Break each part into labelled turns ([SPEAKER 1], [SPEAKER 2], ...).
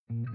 [SPEAKER 1] And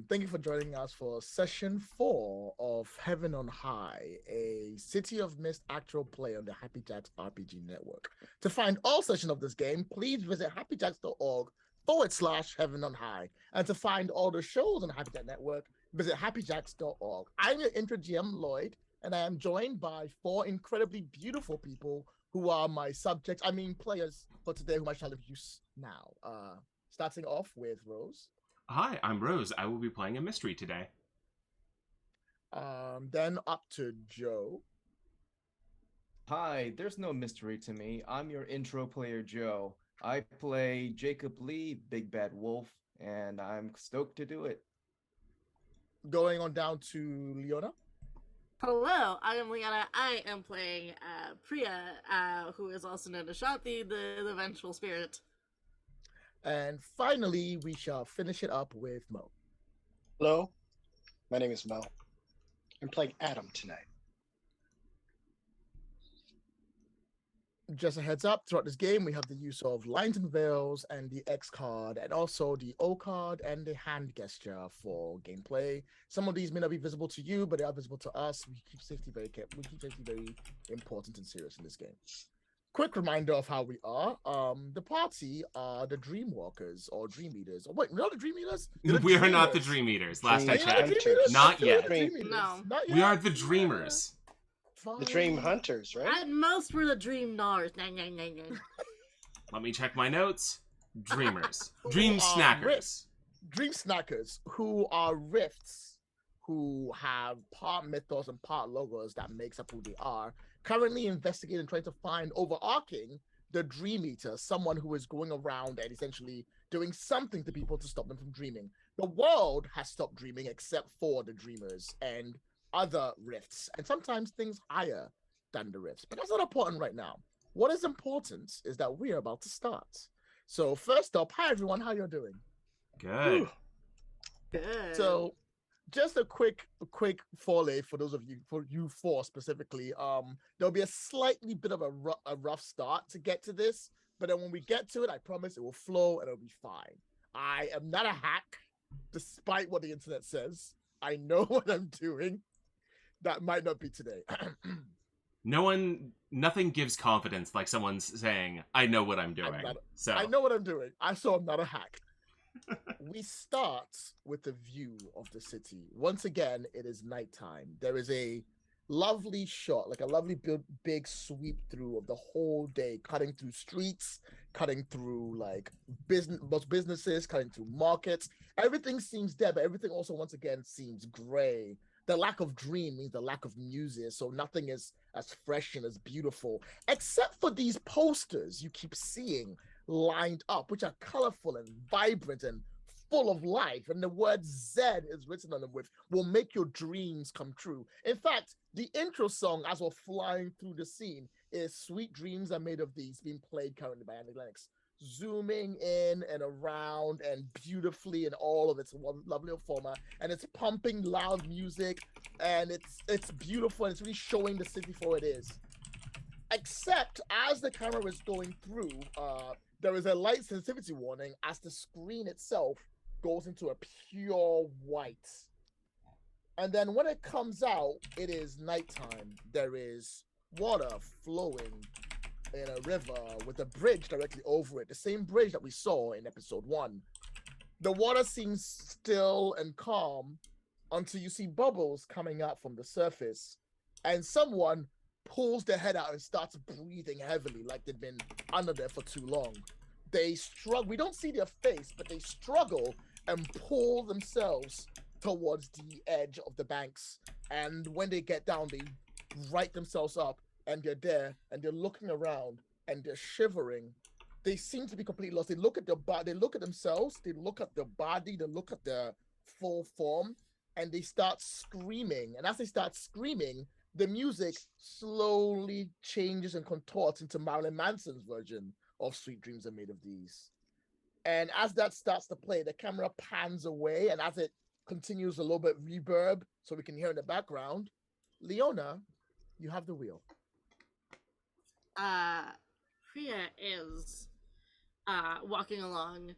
[SPEAKER 1] thank you for joining us for session 4 of Heaven on High, a City of Mist actual play on the happyjacksrpg network. To find all sessions of this game, please visit happyjacks.org/Heaven on High. And to find all the shows on the Happy Jack Network, visit happyjacks.org. I'm your intro GM, Lloyd, and I am joined by 4 incredibly beautiful people who are my players for today, whom I shall introduce now. Starting off with Rose.
[SPEAKER 2] Hi, I'm Rose. I will be playing a mystery today.
[SPEAKER 1] Then up to Joe.
[SPEAKER 3] Hi, there's no mystery to me. I'm your intro player, Joe. I play Jacob Lee, Big Bad Wolf, and I'm stoked to do it.
[SPEAKER 1] Going on down to Leona.
[SPEAKER 4] Hello, I am Leona. I am playing Priya, who is also known as Shanti, the vengeful spirit.
[SPEAKER 1] And finally, we shall finish it up with Mo.
[SPEAKER 5] Hello, my name is Mo. I'm playing Adam tonight.
[SPEAKER 1] Just a heads up, throughout this game, we have the use of lines and veils and the X card, and also the O card and the hand gesture for gameplay. Some of these may not be visible to you, but they are visible to us. We keep safety very important and serious in this game. Quick reminder of how we are. The party are the Dreamwalkers or Dream Eaters. Oh, wait, we're not the Dream Eaters?
[SPEAKER 2] We are not the Dream Eaters. Last I checked. Not yet.
[SPEAKER 4] No.
[SPEAKER 1] Not yet.
[SPEAKER 2] We are the Dreamers.
[SPEAKER 1] Fine.
[SPEAKER 5] The Dream Hunters, right?
[SPEAKER 4] At most, we're the Dream Gnars.
[SPEAKER 2] Let me check my notes. Dreamers. Dream Snackers.
[SPEAKER 1] Dream Snackers, who are rifts, who have part mythos and part logos that makes up who they are, currently investigating, trying to find overarching the Dream Eater, someone who is going around and essentially doing something to people to stop them from dreaming. The world has stopped dreaming except for the Dreamers and other rifts, and sometimes things higher than the rifts. But that's not important right now. What is important is that we are about to start. So first up, hi everyone, how you're doing?
[SPEAKER 2] Good.
[SPEAKER 4] Good.
[SPEAKER 1] So just a quick foray for those of you, for you 4 specifically. There'll be a slightly bit of a rough start to get to this, but then when we get to it, I promise it will flow and it'll be fine. I am not a hack, despite what the internet says. I know what I'm doing. That might not be today.
[SPEAKER 2] Nothing gives confidence like someone's saying, I know what I'm doing.
[SPEAKER 1] I know what I'm doing. I'm not a hack. We start with the view of the city. Once again, it is nighttime. There is a lovely shot, like a lovely big sweep through of the whole day, cutting through streets, cutting through like businesses, cutting through markets. Everything seems dead, but everything also once again seems gray. The lack of dream means the lack of music, so nothing is as fresh and as beautiful, except for these posters you keep seeing lined up, which are colorful and vibrant and full of life, and the word Z is written on them with "will make your dreams come true." In fact, the intro song as we're flying through the scene is "Sweet Dreams Are Made of These," being played currently by Andy Lennox, zooming in and around and beautifully in all of its lovely format, and it's pumping loud music, and it's beautiful, and it's really showing the city for what it is. Except as the camera is going through, there is a light sensitivity warning as the screen itself goes into a pure white. And then when it comes out, it is nighttime. There is water flowing in a river with a bridge directly over it, the same bridge that we saw in episode 1. The water seems still and calm until you see bubbles coming out from the surface, and someone pulls their head out and starts breathing heavily like they've been under there for too long. They struggle. We don't see their face, but they struggle and pull themselves towards the edge of the banks. And when they get down, they right themselves up, and they're there, and they're looking around, and they're shivering. They seem to be completely lost. They look at they look at themselves, they look at the body, they look at their full form, and they start screaming. And as they start screaming, the music slowly changes and contorts into Marilyn Manson's version of Sweet Dreams Are Made of These. And as that starts to play, the camera pans away, and as it continues a little bit reverb, so we can hear in the background, Leona, you have the wheel.
[SPEAKER 4] Priya is walking along.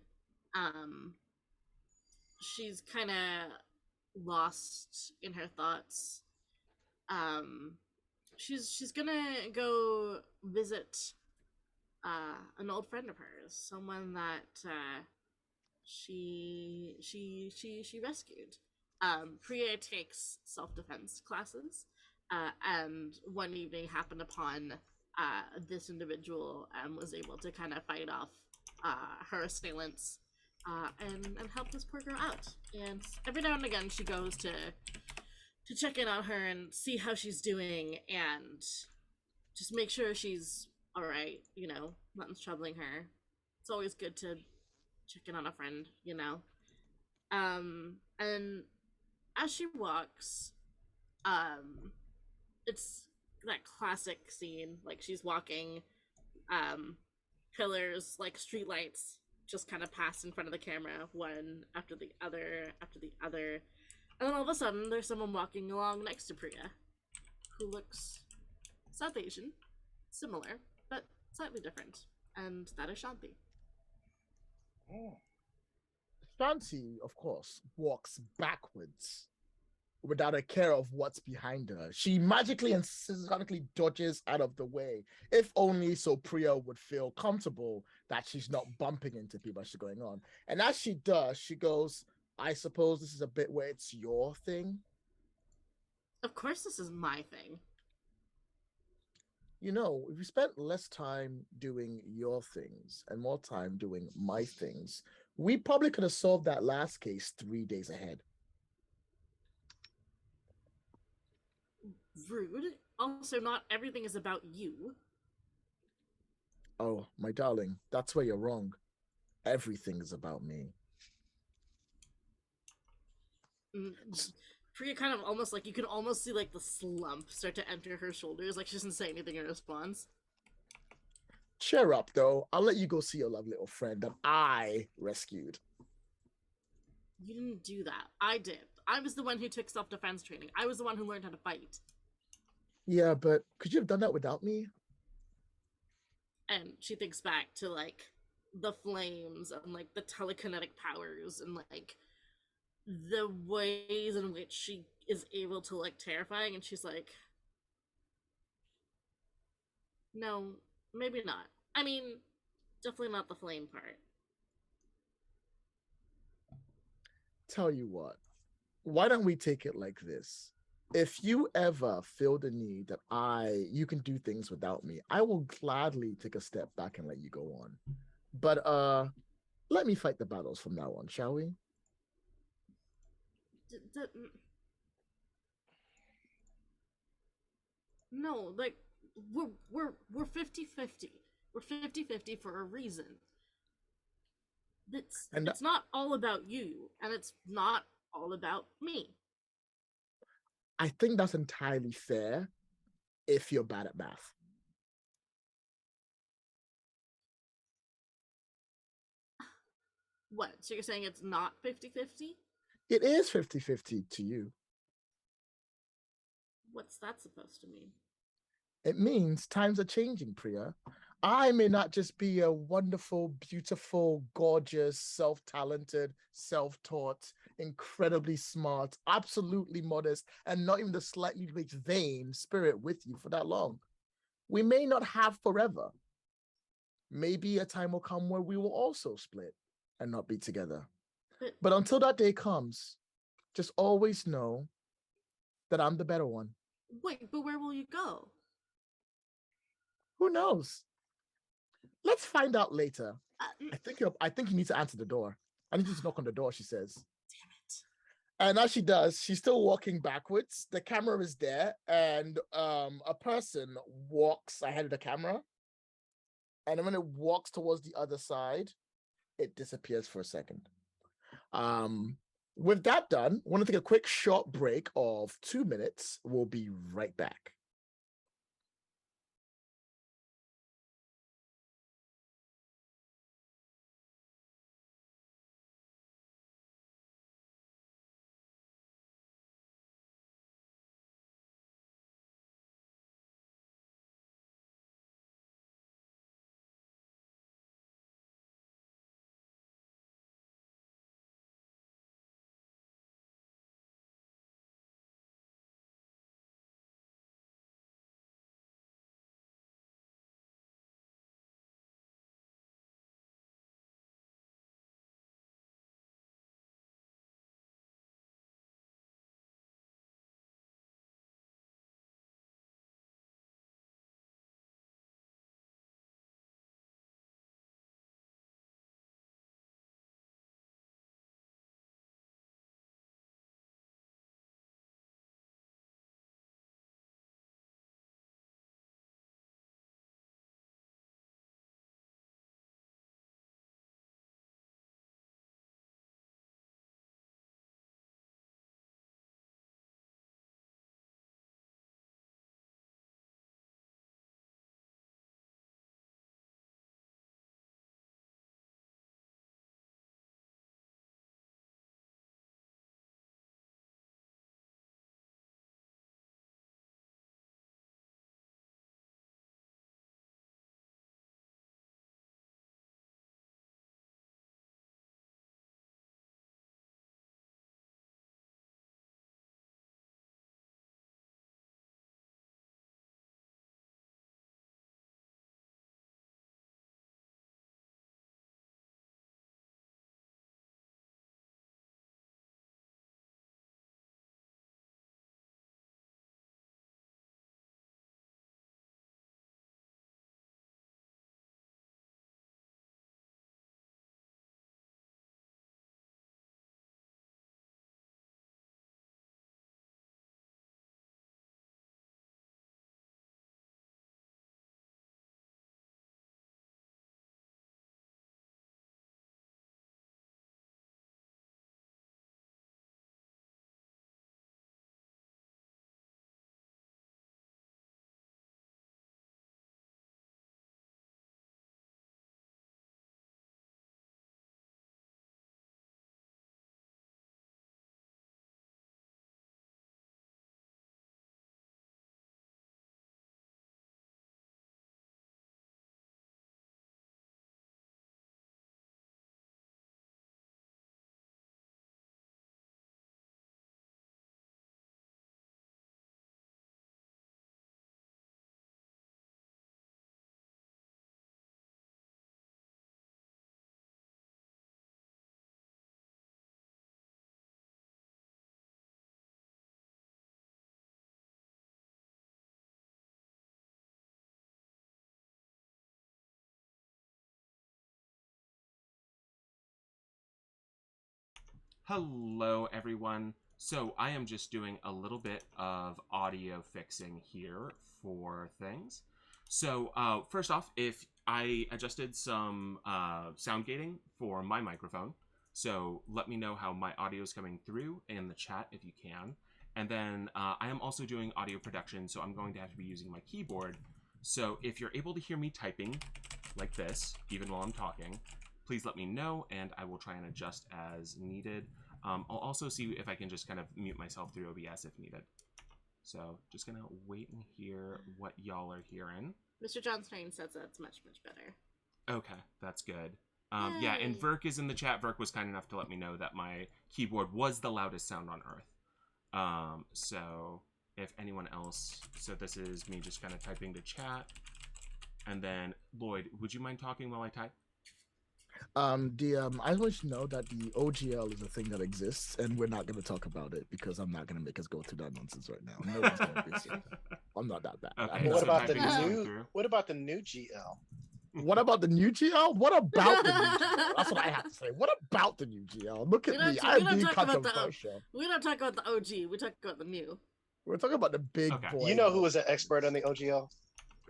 [SPEAKER 4] She's kind of lost in her thoughts. She's gonna go visit an old friend of hers, someone that she rescued. Priya takes self-defense classes, and one evening happened upon this individual and was able to kind of fight off her assailants and help this poor girl out. And every now and again she goes to check in on her and see how she's doing and just make sure she's all right, you know, nothing's troubling her. It's always good to check in on a friend, you know. And as she walks, it's that classic scene, like she's walking, pillars, like streetlights, just kind of pass in front of the camera, one after the other, and then all of a sudden there's someone walking along next to Priya, who looks South Asian, similar, but slightly different, and that is Shanti.
[SPEAKER 1] Shanti, of course, walks backwards without a care of what's behind her. She magically and systematically dodges out of the way, if only so Priya would feel comfortable that she's not bumping into people as she's going on. And as she does, she goes, I suppose this is a bit where it's your thing.
[SPEAKER 4] Of course this is my thing.
[SPEAKER 1] You know, if we spent less time doing your things and more time doing my things, we probably could have solved that last case 3 days ahead.
[SPEAKER 4] Rude. Also, not everything is about you.
[SPEAKER 1] Oh, my darling, that's where you're wrong. Everything is about me.
[SPEAKER 4] Priya kind of almost like, you can almost see like the slump start to enter her shoulders, like she doesn't say anything in response.
[SPEAKER 1] Cheer up, though. I'll let you go see your lovely little friend that I rescued.
[SPEAKER 4] You didn't do that. I did. I was the one who took self-defense training. I was the one who learned how to fight.
[SPEAKER 1] Yeah, but could you have done that without me?
[SPEAKER 4] And she thinks back to like the flames and like the telekinetic powers and like the ways in which she is able to like terrifying, and she's like, no, maybe not. I mean, definitely not the flame part.
[SPEAKER 1] Tell you what, why don't we take it like this? If you ever feel the need that you can do things without me, I will gladly take a step back and let you go on. But let me fight the battles from now on, shall we?
[SPEAKER 4] No, like we're 50-50. We're 50-50 for a reason. It's not all about you, and it's not all about me.
[SPEAKER 1] I think that's entirely fair if you're bad at math.
[SPEAKER 4] What? So you're saying it's not 50-50?
[SPEAKER 1] It is 50-50 to you.
[SPEAKER 4] What's that supposed to mean?
[SPEAKER 1] It means times are changing, Priya. I may not just be a wonderful, beautiful, gorgeous, self-talented, self-taught, incredibly smart, absolutely modest, and not even the slightly rich vain spirit with you for that long. We may not have forever. Maybe a time will come where we will also split and not be together. But until that day comes, just always know that I'm the better one.
[SPEAKER 4] Wait, but where will you go?
[SPEAKER 1] Who knows? Let's find out later.
[SPEAKER 4] Uh,
[SPEAKER 1] I think you need to answer the door. I need you to knock on the door, she says.
[SPEAKER 4] Damn it.
[SPEAKER 1] And as she does, she's still walking backwards. The camera is there, and a person walks ahead of the camera. And when it walks towards the other side, it disappears for a second. With that done, I want to take a quick short break of 2 minutes. We'll be right back.
[SPEAKER 2] Hello, everyone. So I am just doing a little bit of audio fixing here for things. So first off, if I adjusted some sound gating for my microphone, so let me know how my audio is coming through in the chat if you can. And then I am also doing audio production, so I'm going to have to be using my keyboard. So if you're able to hear me typing like this, even while I'm talking, please let me know, and I will try and adjust as needed. I'll also see if I can just kind of mute myself through OBS if needed. So just gonna wait and hear what y'all are hearing.
[SPEAKER 4] Mr. Johnstein says that's much, much better.
[SPEAKER 2] Okay, that's good. Yeah, and Verk is in the chat. Verk was kind enough to let me know that my keyboard was the loudest sound on Earth. So if anyone else, so this is me just kind of typing to chat. And then, Lloyd, would you mind talking while I type?
[SPEAKER 1] I want you to know that the OGL is a thing that exists, and we're not going to talk about it because I'm not going to make us go through that nonsense right now. No one's going to be here. I'm not that bad.
[SPEAKER 2] Okay,
[SPEAKER 1] I'm
[SPEAKER 5] But
[SPEAKER 1] not
[SPEAKER 5] what
[SPEAKER 2] so
[SPEAKER 1] that
[SPEAKER 5] about the
[SPEAKER 2] typing is coming
[SPEAKER 5] new?
[SPEAKER 2] through.
[SPEAKER 5] What about the new GL?
[SPEAKER 1] What about the new GL? What about the new GL? That's what I have to say. What about the new GL? Look
[SPEAKER 4] We
[SPEAKER 1] at
[SPEAKER 4] don't
[SPEAKER 1] me.
[SPEAKER 4] t-
[SPEAKER 1] I'm
[SPEAKER 4] we don't
[SPEAKER 1] being
[SPEAKER 4] talk about the-
[SPEAKER 1] controversial.
[SPEAKER 4] We don't talk about the OG. We talk about the new.
[SPEAKER 1] We're talking about the big
[SPEAKER 2] Okay.
[SPEAKER 1] boy.
[SPEAKER 5] You know who was an expert on the OGL?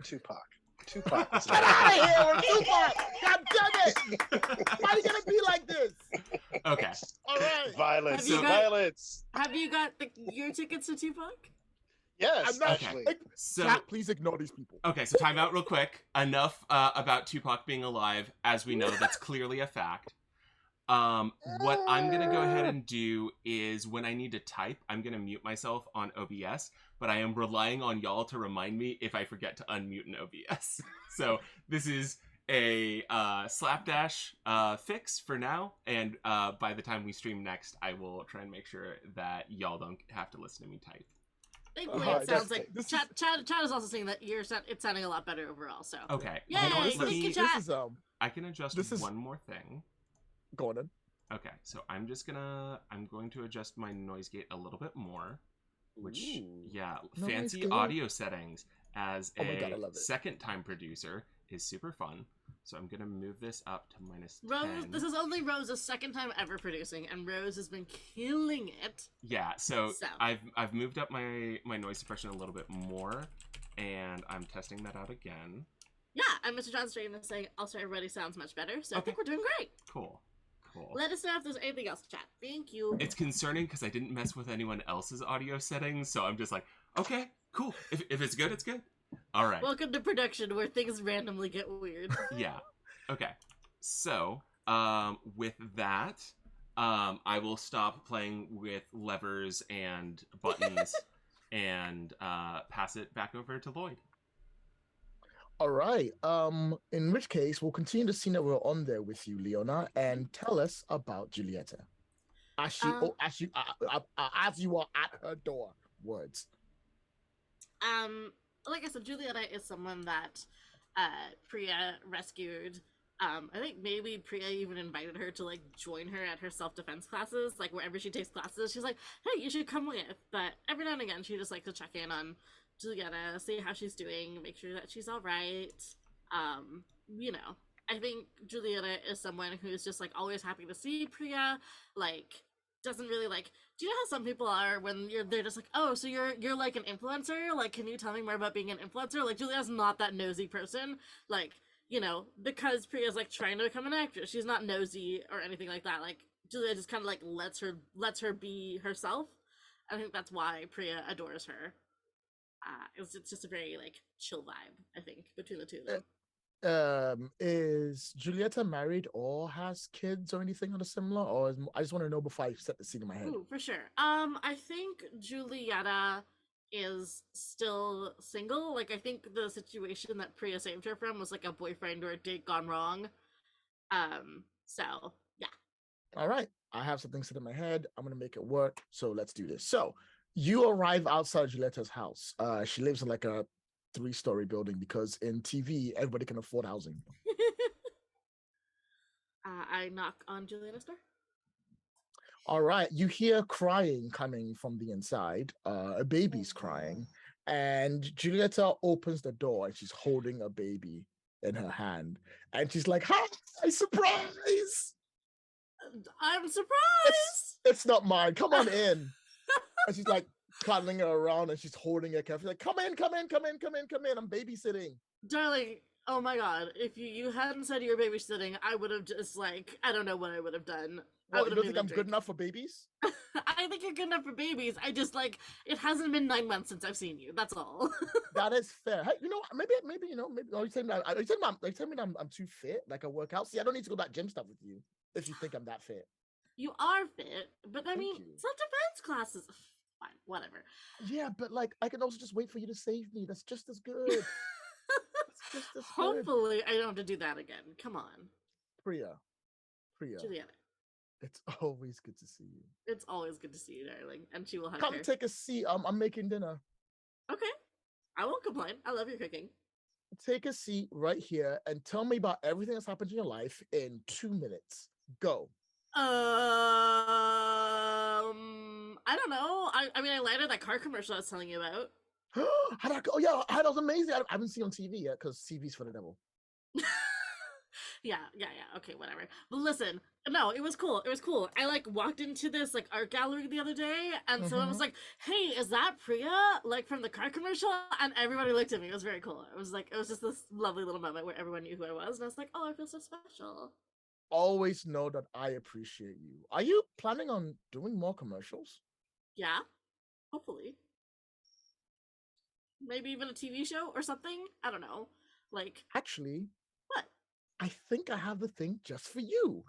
[SPEAKER 5] Tupac. Tupac was
[SPEAKER 1] Get out of here with Tupac! God damn it! Why are you gonna be like this?
[SPEAKER 2] Okay.
[SPEAKER 1] All right.
[SPEAKER 5] Violence.
[SPEAKER 4] Have you got-
[SPEAKER 5] Violence.
[SPEAKER 4] Have you got your tickets to Tupac?
[SPEAKER 5] Yes,
[SPEAKER 1] I'm not
[SPEAKER 5] actually.
[SPEAKER 2] So
[SPEAKER 1] Chat, please ignore these people.
[SPEAKER 2] okay, so time out real quick. Enough about Tupac being alive, as we know that's clearly a fact. What I'm gonna go ahead and do is when I need to type, I'm gonna mute myself on OBS, but I am relying on y'all to remind me if I forget to unmute in OBS. So this is a slapdash fix for now, and by the time we stream next, I will try and make sure that y'all don't have to listen to me type.
[SPEAKER 4] Thankfully,
[SPEAKER 1] Alright,
[SPEAKER 4] it sounds
[SPEAKER 1] that's-
[SPEAKER 4] like
[SPEAKER 1] this is-
[SPEAKER 4] Chad is also saying that it's sounding a lot better overall. So
[SPEAKER 2] Okay.
[SPEAKER 4] Yay,
[SPEAKER 2] you know what,
[SPEAKER 1] this,
[SPEAKER 2] let
[SPEAKER 4] thank
[SPEAKER 2] me-
[SPEAKER 4] you,
[SPEAKER 1] this
[SPEAKER 4] chat.
[SPEAKER 1] is
[SPEAKER 2] I can adjust
[SPEAKER 1] this is-
[SPEAKER 2] one more thing.
[SPEAKER 1] go on then.
[SPEAKER 2] Okay, so I'm going to adjust my noise gate a little bit more, which,
[SPEAKER 1] Ooh.
[SPEAKER 2] yeah,
[SPEAKER 1] Noise
[SPEAKER 2] fancy
[SPEAKER 1] gate.
[SPEAKER 2] audio settings as
[SPEAKER 1] Oh my
[SPEAKER 2] a
[SPEAKER 1] God, I love it.
[SPEAKER 2] second time producer is super fun. So I'm going to move this up to minus
[SPEAKER 4] Rose,
[SPEAKER 2] 10.
[SPEAKER 4] this is only Rose's second time ever producing, and Rose has been killing it.
[SPEAKER 2] Yeah, so
[SPEAKER 4] So.
[SPEAKER 2] I've moved up my noise suppression a little bit more, and I'm testing that out again.
[SPEAKER 4] Yeah, and Mr. John Strain is saying also everybody sounds much better, so I
[SPEAKER 2] Okay.
[SPEAKER 4] think we're doing great.
[SPEAKER 2] Cool.
[SPEAKER 4] Let us know if there's anything else to chat. Thank you.
[SPEAKER 2] It's concerning because I didn't mess with anyone else's audio settings, so I'm just like, okay, cool. If it's good, it's good. All right.
[SPEAKER 4] Welcome to production where things randomly get weird.
[SPEAKER 2] Yeah. Okay. So, with that, I will stop playing with levers and buttons and pass it back over to Lloyd.
[SPEAKER 1] All right. In which case, we'll continue the scene that we're on there with you, Leona, and tell us about Giulietta. As you are at her door. Words.
[SPEAKER 4] Like I said, Giulietta is someone that Priya rescued. I think maybe Priya even invited her to like join her at her self-defense classes, like wherever she takes classes. She's like, hey, you should come with. But every now and again, she just likes to check in on Giulietta, see how she's doing, make sure that she's all right. You know, I think Giulietta is someone who's just like always happy to see Priya. Like, doesn't really like. Do you know how some people are when they're just like, oh, so you're like an influencer? Like, can you tell me more about being an influencer? Like, Giulietta's not that nosy person. Like, you know, because Priya's like trying to become an actress, she's not nosy or anything like that. Like, Giulietta just kind of like lets her be herself. I think that's why Priya adores her. It's just a very like chill vibe, I think, between the two of them.
[SPEAKER 1] Is Giulietta married or has kids or anything on a similar? Or I just want to know before I set the scene in my head.
[SPEAKER 4] Ooh, for sure. I think Giulietta is still single. Like, I think the situation that Priya saved her from was like a boyfriend or a date gone wrong. So yeah.
[SPEAKER 1] All right. I have something set in my head. I'm gonna make it work. So let's do this. So you arrive outside Giulietta's house. She lives in like a 3-story building because in TV everybody can afford housing.
[SPEAKER 4] I knock on Giulietta's door.
[SPEAKER 1] All right, you hear crying coming from the inside. A baby's crying, and Giulietta opens the door and she's holding a baby in her hand, and she's like, "Hi, surprise!
[SPEAKER 4] I'm surprised.
[SPEAKER 1] It's not mine. Come on in." And she's like cuddling her around, and she's holding her carefully, like, "Come in, come in, come in, come in, come in. I'm babysitting."
[SPEAKER 4] Darling, oh my god, if you hadn't said you were babysitting, I would have just like, I don't know what I would have done. I
[SPEAKER 1] What,
[SPEAKER 4] would
[SPEAKER 1] you
[SPEAKER 4] have
[SPEAKER 1] don't think I'm good enough for babies?
[SPEAKER 4] I think you're good enough for babies. I just like, it hasn't been 9 months since I've seen you. That's all.
[SPEAKER 1] That is fair. Hey, you know, maybe you know, maybe are you telling me I'm too fit, like I work out? See, I don't need to go that gym stuff with you if you think I'm that fit.
[SPEAKER 4] You are fit, but I
[SPEAKER 1] Thank
[SPEAKER 4] mean,
[SPEAKER 1] you.
[SPEAKER 4] self-defense classes. Fine, whatever.
[SPEAKER 1] Yeah, but like I can also just wait for you to save me. That's just as good. That's just as good.
[SPEAKER 4] Hopefully, I don't have to do that again. Come on,
[SPEAKER 1] Priya,
[SPEAKER 4] Juliana.
[SPEAKER 1] it's always good to see you.
[SPEAKER 4] It's always good to see you, darling. And she will hug
[SPEAKER 1] Come
[SPEAKER 4] her.
[SPEAKER 1] take a seat. I'm making dinner.
[SPEAKER 4] Okay, I won't complain. I love your cooking.
[SPEAKER 1] take a seat right here and tell me about everything that's happened in your life in 2 minutes. Go.
[SPEAKER 4] I don't know. I mean, I landed that car commercial I was telling you about.
[SPEAKER 1] How'd that go? Oh, yeah, that was amazing. I haven't seen on TV yet because TV's for the devil.
[SPEAKER 4] Yeah. Okay, whatever. But listen, no, it was cool. It was cool. I like walked into this like art gallery the other day, and someone was like, "Hey, is that Priya?" Like from the car commercial, and everybody looked at me. It was very cool. It was just this lovely little moment where everyone knew who I was, and I was like, "Oh, I feel so special."
[SPEAKER 1] Always know that I appreciate you. Are you planning on doing more commercials?
[SPEAKER 4] Yeah, hopefully. Maybe even a TV show or something. I don't know. Like,
[SPEAKER 1] Actually,
[SPEAKER 4] what?
[SPEAKER 1] I think I have the thing just for you.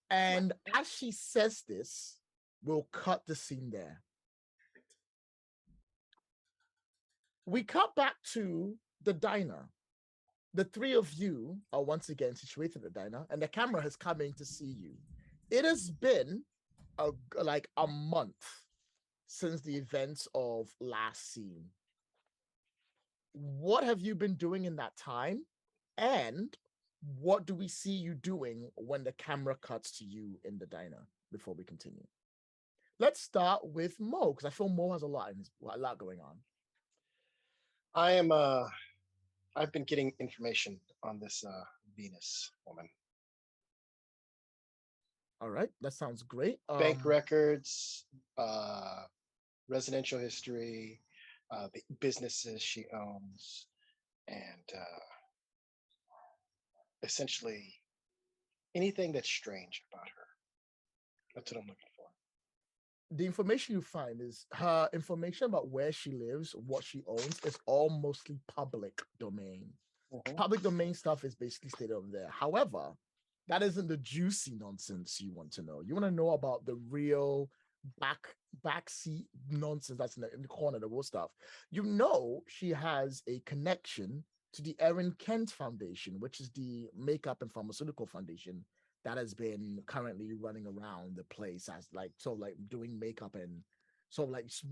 [SPEAKER 1] And as she says this, we'll cut the scene there. We cut back to the diner. The three of you are once again situated at the diner, and the camera has come in to see you. It has been like a month since the events of last scene. What have you been doing in that time? And what do we see you doing when the camera cuts to you in the diner before we continue? Let's start with Mo, because I feel Mo has a lot going on.
[SPEAKER 5] I've been getting information on this Venus woman.
[SPEAKER 1] All right, that sounds great.
[SPEAKER 5] Bank records, residential history, the businesses she owns, and essentially anything that's strange about her. That's what I'm looking for.
[SPEAKER 1] The information you find is her information about where she lives, what she owns, is all mostly public domain. Public domain stuff is basically stated over there. However, that isn't the juicy nonsense you want to know. You want to know about the real backseat nonsense that's in the corner, the real stuff. You know she has a connection to the Erin Kent Foundation, which is the makeup and pharmaceutical foundation that has been currently running around the place as like doing makeup and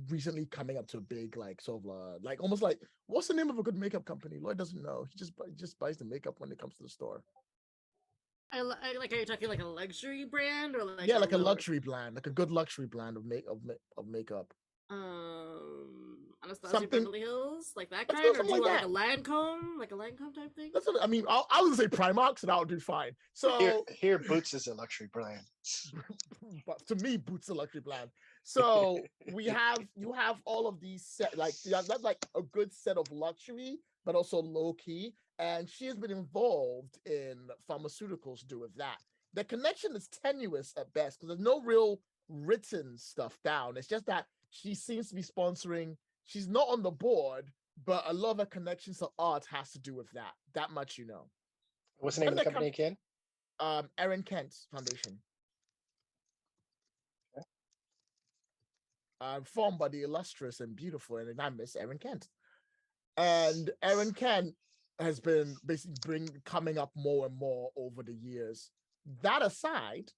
[SPEAKER 1] recently coming up to a big almost like, what's the name of a good makeup company? Lloyd doesn't know. He just buys the makeup when it comes to the store.
[SPEAKER 4] I like, are you talking like a luxury brand or like
[SPEAKER 1] a luxury brand, like a good luxury brand of makeup.
[SPEAKER 4] Anastasia Beverly Hills, like that kind, or do you want like a Lancome type thing?
[SPEAKER 1] That's what I mean. I was gonna say Primark, so that would do fine. So
[SPEAKER 5] here Boots is a luxury brand.
[SPEAKER 1] But to me, Boots is a luxury brand. So you have all of these that's like a good set of luxury, but also low key. And she has been involved in pharmaceuticals to do with that. The connection is tenuous at best because there's no real written stuff down. It's just that she seems to be sponsoring. She's not on the board, but a lot of her connections to art has to do with that. That much you know.
[SPEAKER 5] What's the name of the company again?
[SPEAKER 1] Erin Kent Foundation. Okay. Formed by the illustrious and beautiful and dynamic Erin Kent. And Erin Kent has been basically coming up more and more over the years. That aside,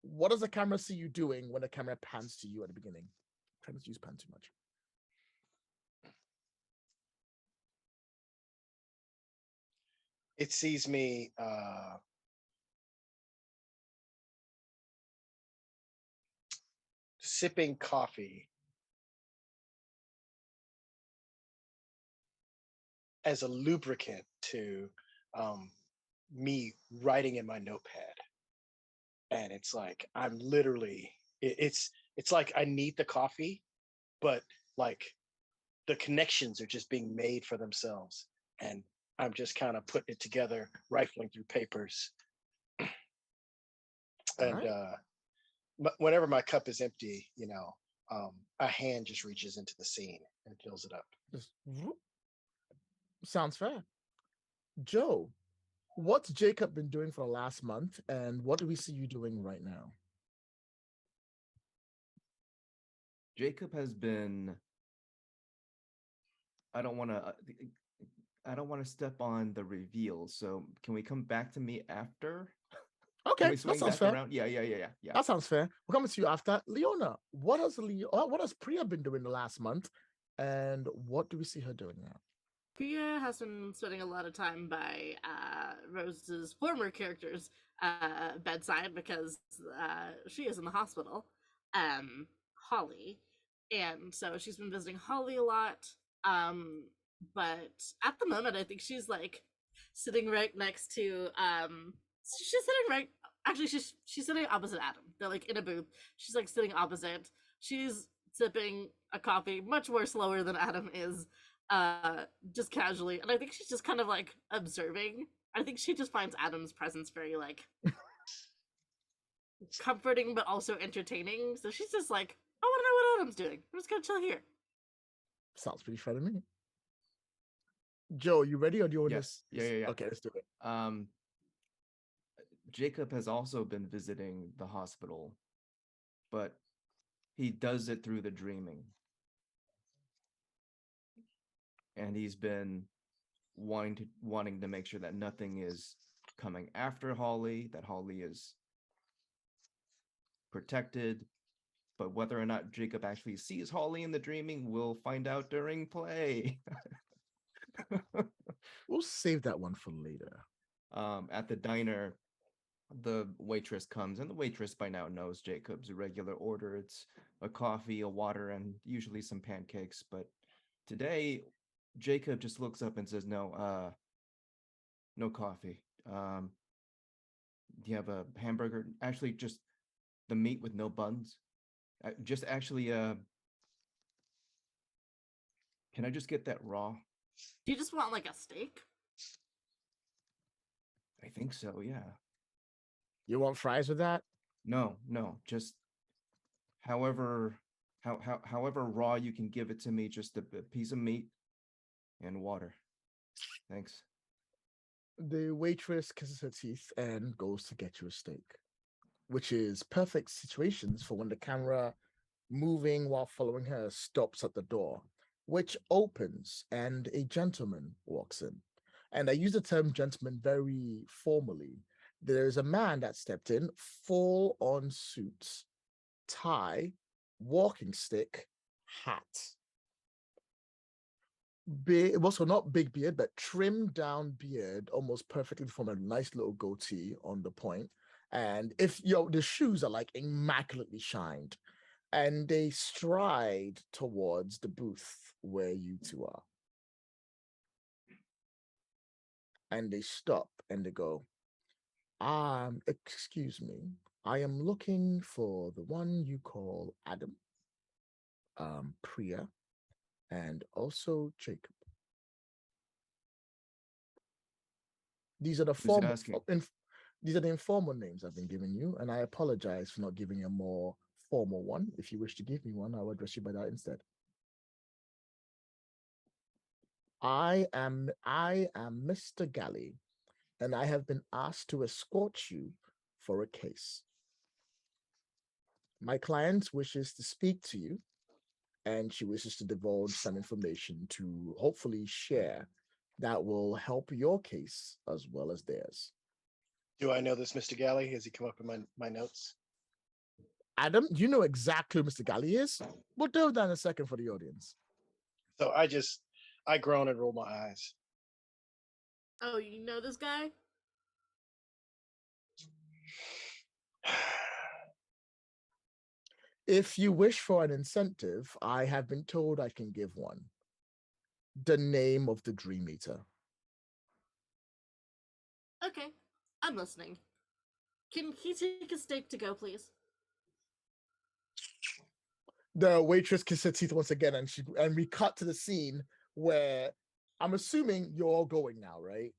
[SPEAKER 1] what does the camera see you doing when the camera pans to you at the beginning? I'm trying to use pan too much.
[SPEAKER 5] It sees me sipping coffee as a lubricant to me writing in my notepad. And it's like I'm literally it's like I need the coffee, but like the connections are just being made for themselves, and I'm just kind of putting it together, rifling through papers. And whenever my cup is empty, a hand just reaches into the scene and fills it up.
[SPEAKER 1] Sounds fair. Joe, what's Jacob been doing for the last month, and what do we see you doing right now?
[SPEAKER 3] Jacob has been. I don't want to step on the reveal. So can we come back to me after?
[SPEAKER 1] Okay, that sounds fair.
[SPEAKER 3] Around? Yeah.
[SPEAKER 1] That sounds fair. We're coming to you after. Leona, what has Priya been doing the last month, and what do we see her doing now?
[SPEAKER 4] Priya has been spending a lot of time by Rose's former character's bedside because she is in the hospital, Holly, and so she's been visiting Holly a lot. But at the moment, I think she's like sitting right next to she's sitting right. Actually, she's sitting opposite Adam. They're like in a booth. She's like sitting opposite. She's sipping a coffee much more slower than Adam is, just casually, and I think she's just kind of like observing. I think she just finds Adam's presence very like comforting but also entertaining, so she's just like, I want to know what Adam's doing. I'm just gonna chill here.
[SPEAKER 1] Sounds pretty fun to me. Joe, you ready, or do you want
[SPEAKER 3] Yes.
[SPEAKER 1] to?
[SPEAKER 3] Yeah.
[SPEAKER 1] Okay, let's do it.
[SPEAKER 3] Jacob has also been visiting the hospital, but he does it through the dreaming. And he's been wanting to make sure that nothing is coming after Holly, that Holly is protected. But whether or not Jacob actually sees Holly in the dreaming, we'll find out during play.
[SPEAKER 1] We'll save that one for later.
[SPEAKER 3] At the diner, the waitress comes, and the waitress by now knows Jacob's regular order. It's a coffee, a water, and usually some pancakes. But today, Jacob just looks up and says, no coffee. Do you have a hamburger? Actually, just the meat with no buns. Just actually, can I just get that raw?
[SPEAKER 4] Do you just want like a steak?
[SPEAKER 3] I think so, yeah.
[SPEAKER 1] You want fries with that?
[SPEAKER 3] No, just however raw you can give it to me, just a piece of meat and water. Thanks.
[SPEAKER 1] The waitress kisses her teeth and goes to get you a steak, which is perfect situations for when the camera moving while following her stops at the door, which opens and a gentleman walks in. And I use the term gentleman very formally. There's a man that stepped in, full on suits, tie, walking stick, hat. Big, also not big beard, but trimmed down beard, almost perfectly from a nice little goatee on the point. And if the shoes are like immaculately shined, and they stride towards the booth where you two are. And they stop and they go, excuse me, I am looking for the one you call Adam, Priya, and also Jacob. These are the these are the informal names I've been giving you, and I apologize for not giving you a more formal one. If you wish to give me one, I'll address you by that instead. I am Mr. Galley, and I have been asked to escort you for a case. My client wishes to speak to you, and she wishes to divulge some information to hopefully share that will help your case as well as theirs.
[SPEAKER 5] Do I know this Mr. Galley? Has he come up in my notes?
[SPEAKER 1] Adam, you know exactly who Mr. Galley is. We'll do that in a second for the audience.
[SPEAKER 5] So I groan and roll my eyes.
[SPEAKER 4] Oh, you know this guy?
[SPEAKER 1] If you wish for an incentive, I have been told I can give one. The name of the Dream Eater.
[SPEAKER 4] Okay, I'm listening. Can he take a steak to go, please?
[SPEAKER 1] The waitress kisses her teeth once again, and we cut to the scene where I'm assuming you're all going now, right?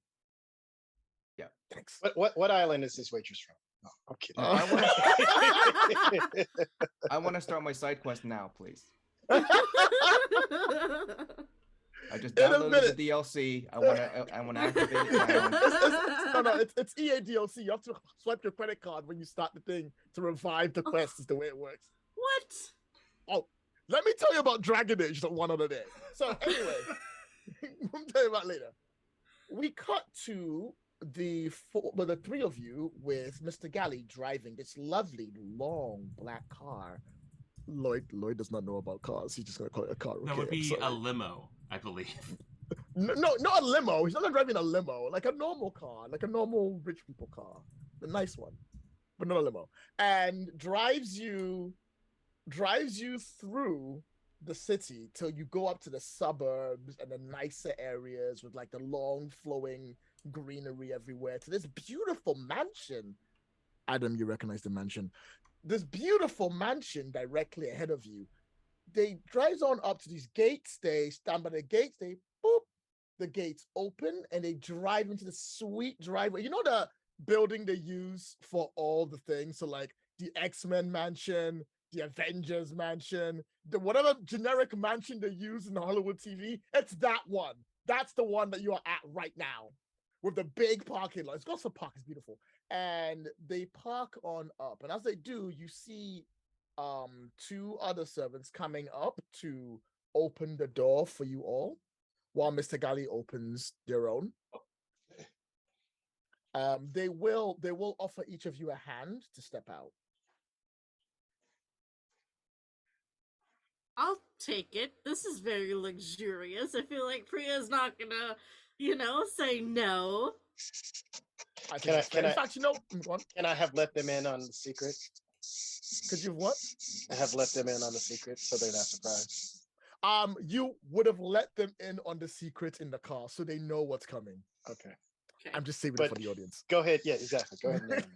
[SPEAKER 3] Yeah.
[SPEAKER 1] Thanks.
[SPEAKER 5] What island is this waitress from? No, I'm kidding.
[SPEAKER 3] I want to start my side quest now, please. I just downloaded the DLC. I want to activate it now.
[SPEAKER 1] It's EA DLC. You have to swipe your credit card when you start the thing to revive the quest. Is the way it works.
[SPEAKER 4] What?
[SPEAKER 1] Oh, let me tell you about Dragon Age the one other day. So anyway, I'll tell you about later. We cut to the three of you with Mr. Galley driving this lovely long black car. Lloyd does not know about cars. He's just gonna call it a car.
[SPEAKER 2] That would be a limo, I believe.
[SPEAKER 1] No, not a limo. He's not driving a limo, like a normal car, like a normal rich people car, the nice one, but not a limo, and drives you through the city till you go up to the suburbs and the nicer areas with like the long flowing greenery everywhere to this beautiful mansion. Adam, you recognize the mansion. This beautiful mansion directly ahead of you. They drives on up to these gates. They stand by the gates. They boop. The gates open and they drive into the sweet driveway. You know the building they use for all the things. So like the X-Men mansion, the Avengers mansion, the whatever generic mansion they use in the Hollywood TV. It's that one. That's the one that you are at right now, with the big parking lot. It's got some park. It's beautiful. And they park on up. And as they do, you see two other servants coming up to open the door for you all while Mr. Gali opens their own. They will offer each of you a hand to step out.
[SPEAKER 4] I'll take it. This is very luxurious. I feel like Priya's not gonna, say no.
[SPEAKER 5] Can I have let them in on the secret?
[SPEAKER 1] Could you have what?
[SPEAKER 5] I have let them in on the secret so they're not surprised.
[SPEAKER 1] You would have let them in on the secret in the car so they know what's coming.
[SPEAKER 5] Okay.
[SPEAKER 1] I'm just saving it for the audience.
[SPEAKER 5] Go ahead. Yeah, exactly. Go ahead.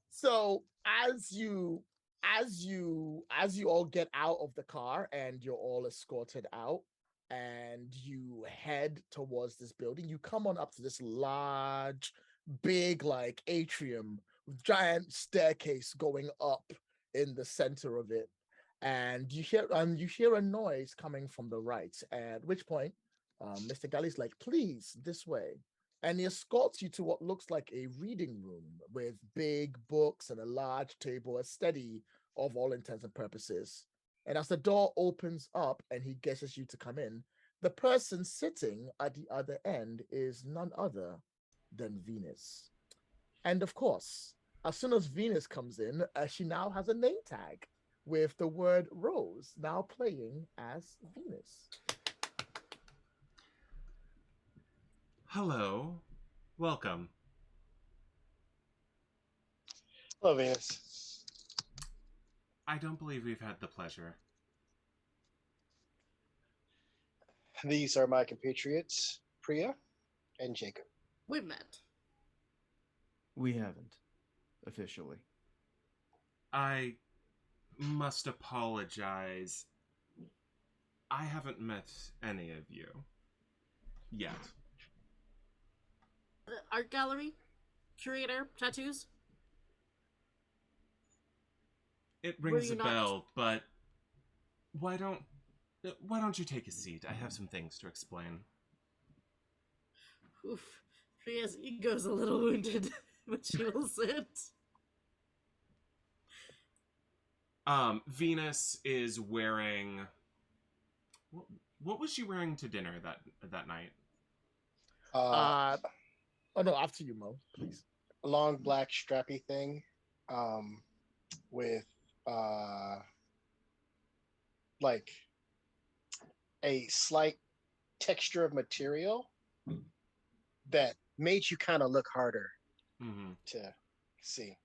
[SPEAKER 1] So as you all get out of the car and you're all escorted out and you head towards this building, you come on up to this large, big like atrium with giant staircase going up in the center of it. And you hear a noise coming from the right, at which point Mr. Galley's like, please, this way. And he escorts you to what looks like a reading room with big books and a large table, a study of all intents and purposes. And as the door opens up and he gestures you to come in, the person sitting at the other end is none other than Venus. And of course, as soon as Venus comes in, she now has a name tag with the word Rose now playing as Venus.
[SPEAKER 2] Hello. Welcome.
[SPEAKER 5] Hello, Venus.
[SPEAKER 2] I don't believe we've had the pleasure.
[SPEAKER 5] These are my compatriots, Priya and Jacob.
[SPEAKER 4] We met.
[SPEAKER 3] We haven't, officially.
[SPEAKER 2] I must apologize. I haven't met any of you yet.
[SPEAKER 4] Art gallery, curator, tattoos.
[SPEAKER 2] It rings a bell, but why don't you take a seat? I have some things to explain.
[SPEAKER 4] Oof, Priya's ego's a little wounded, but she will sit.
[SPEAKER 2] Venus is wearing. What was she wearing to dinner that night?
[SPEAKER 1] Oh no, after you, Mo, please.
[SPEAKER 5] A long black strappy thing, with like a slight texture of material that made you kind of look harder to see.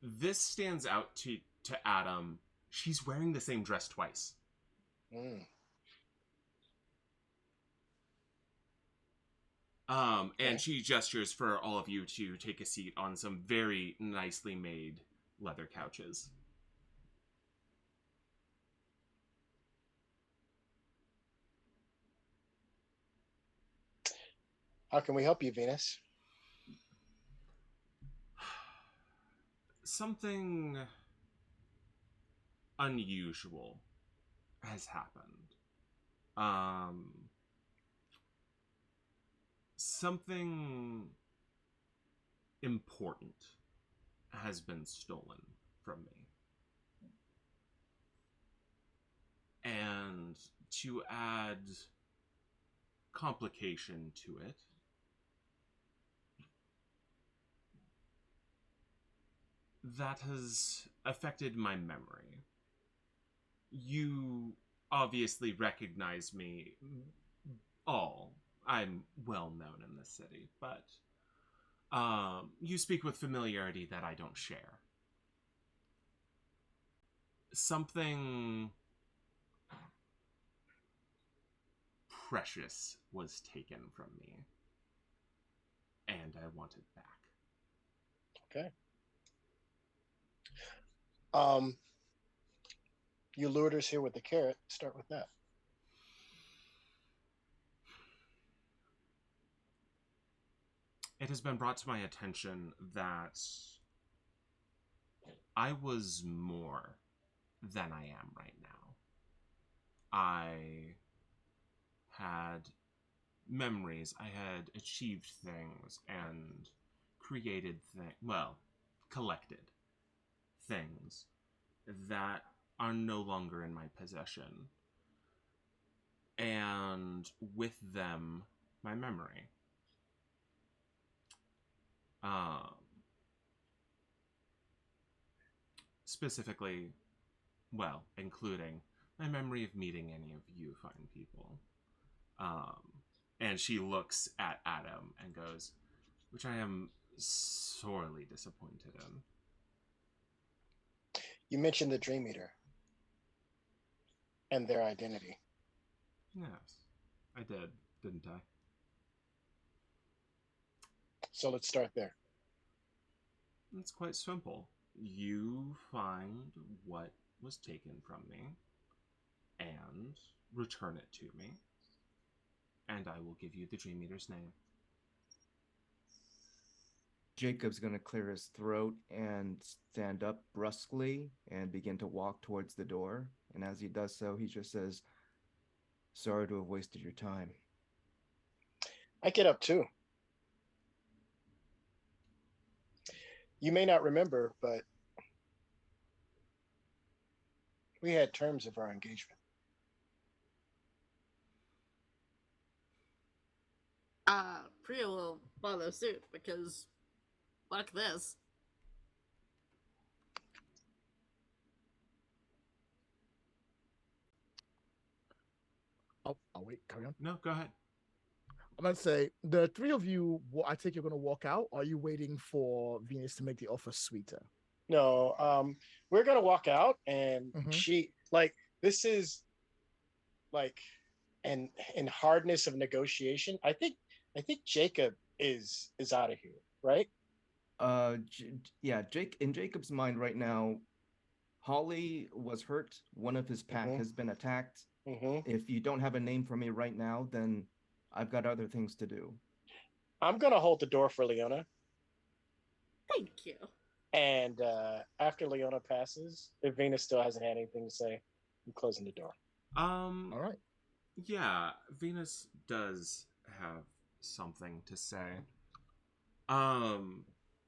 [SPEAKER 2] This stands out to Adam. She's wearing the same dress twice. And she gestures for all of you to take a seat on some very nicely made leather couches.
[SPEAKER 5] How can we help you, Venus?
[SPEAKER 2] Something unusual has happened. Something important has been stolen from me. And to add complication to it, that has affected my memory. You obviously recognize me all. I'm well known in this city, but you speak with familiarity that I don't share. Something precious was taken from me, and I want it back.
[SPEAKER 5] Okay. You lured us here with the carrot. Start with that.
[SPEAKER 2] It has been brought to my attention that I was more than I am right now. I had memories, I had achieved things and created things, well, collected things that are no longer in my possession. And with them, my memory. Specifically, well, including my memory of meeting any of you fine people. And she looks at Adam and goes, which I am sorely disappointed in.
[SPEAKER 5] You mentioned the Dream Eater and their identity.
[SPEAKER 2] Yes, I did, didn't I?
[SPEAKER 5] So let's start there.
[SPEAKER 2] It's quite simple. You find what was taken from me and return it to me, and I will give you the Dream Eater's name.
[SPEAKER 3] Jacob's going to clear his throat and stand up brusquely and begin to walk towards the door. And as he does so, he just says, "Sorry to have wasted your time."
[SPEAKER 5] I get up too. You may not remember, but we had terms of our engagement.
[SPEAKER 4] Priya will follow suit because fuck this.
[SPEAKER 1] Oh, wait, carry on.
[SPEAKER 2] No, go ahead.
[SPEAKER 1] I'm gonna say the three of you. I think you're gonna walk out. Or are you waiting for Venus to make the offer sweeter?
[SPEAKER 5] No, we're gonna walk out, and
[SPEAKER 1] Mhm.
[SPEAKER 5] she like this is like an in hardness of negotiation. I think Jacob is out of here, right?
[SPEAKER 3] Yeah, Jake. In Jacob's mind right now, Holly was hurt. One of his pack has been attacked. If you don't have a name for me right now, then I've got other things to do.
[SPEAKER 5] I'm gonna hold the door for Leona,
[SPEAKER 4] Thank you.
[SPEAKER 5] and after Leona passes, if Venus still hasn't had anything to say, I'm closing the door.
[SPEAKER 1] All right.
[SPEAKER 2] Yeah, Venus does have something to say.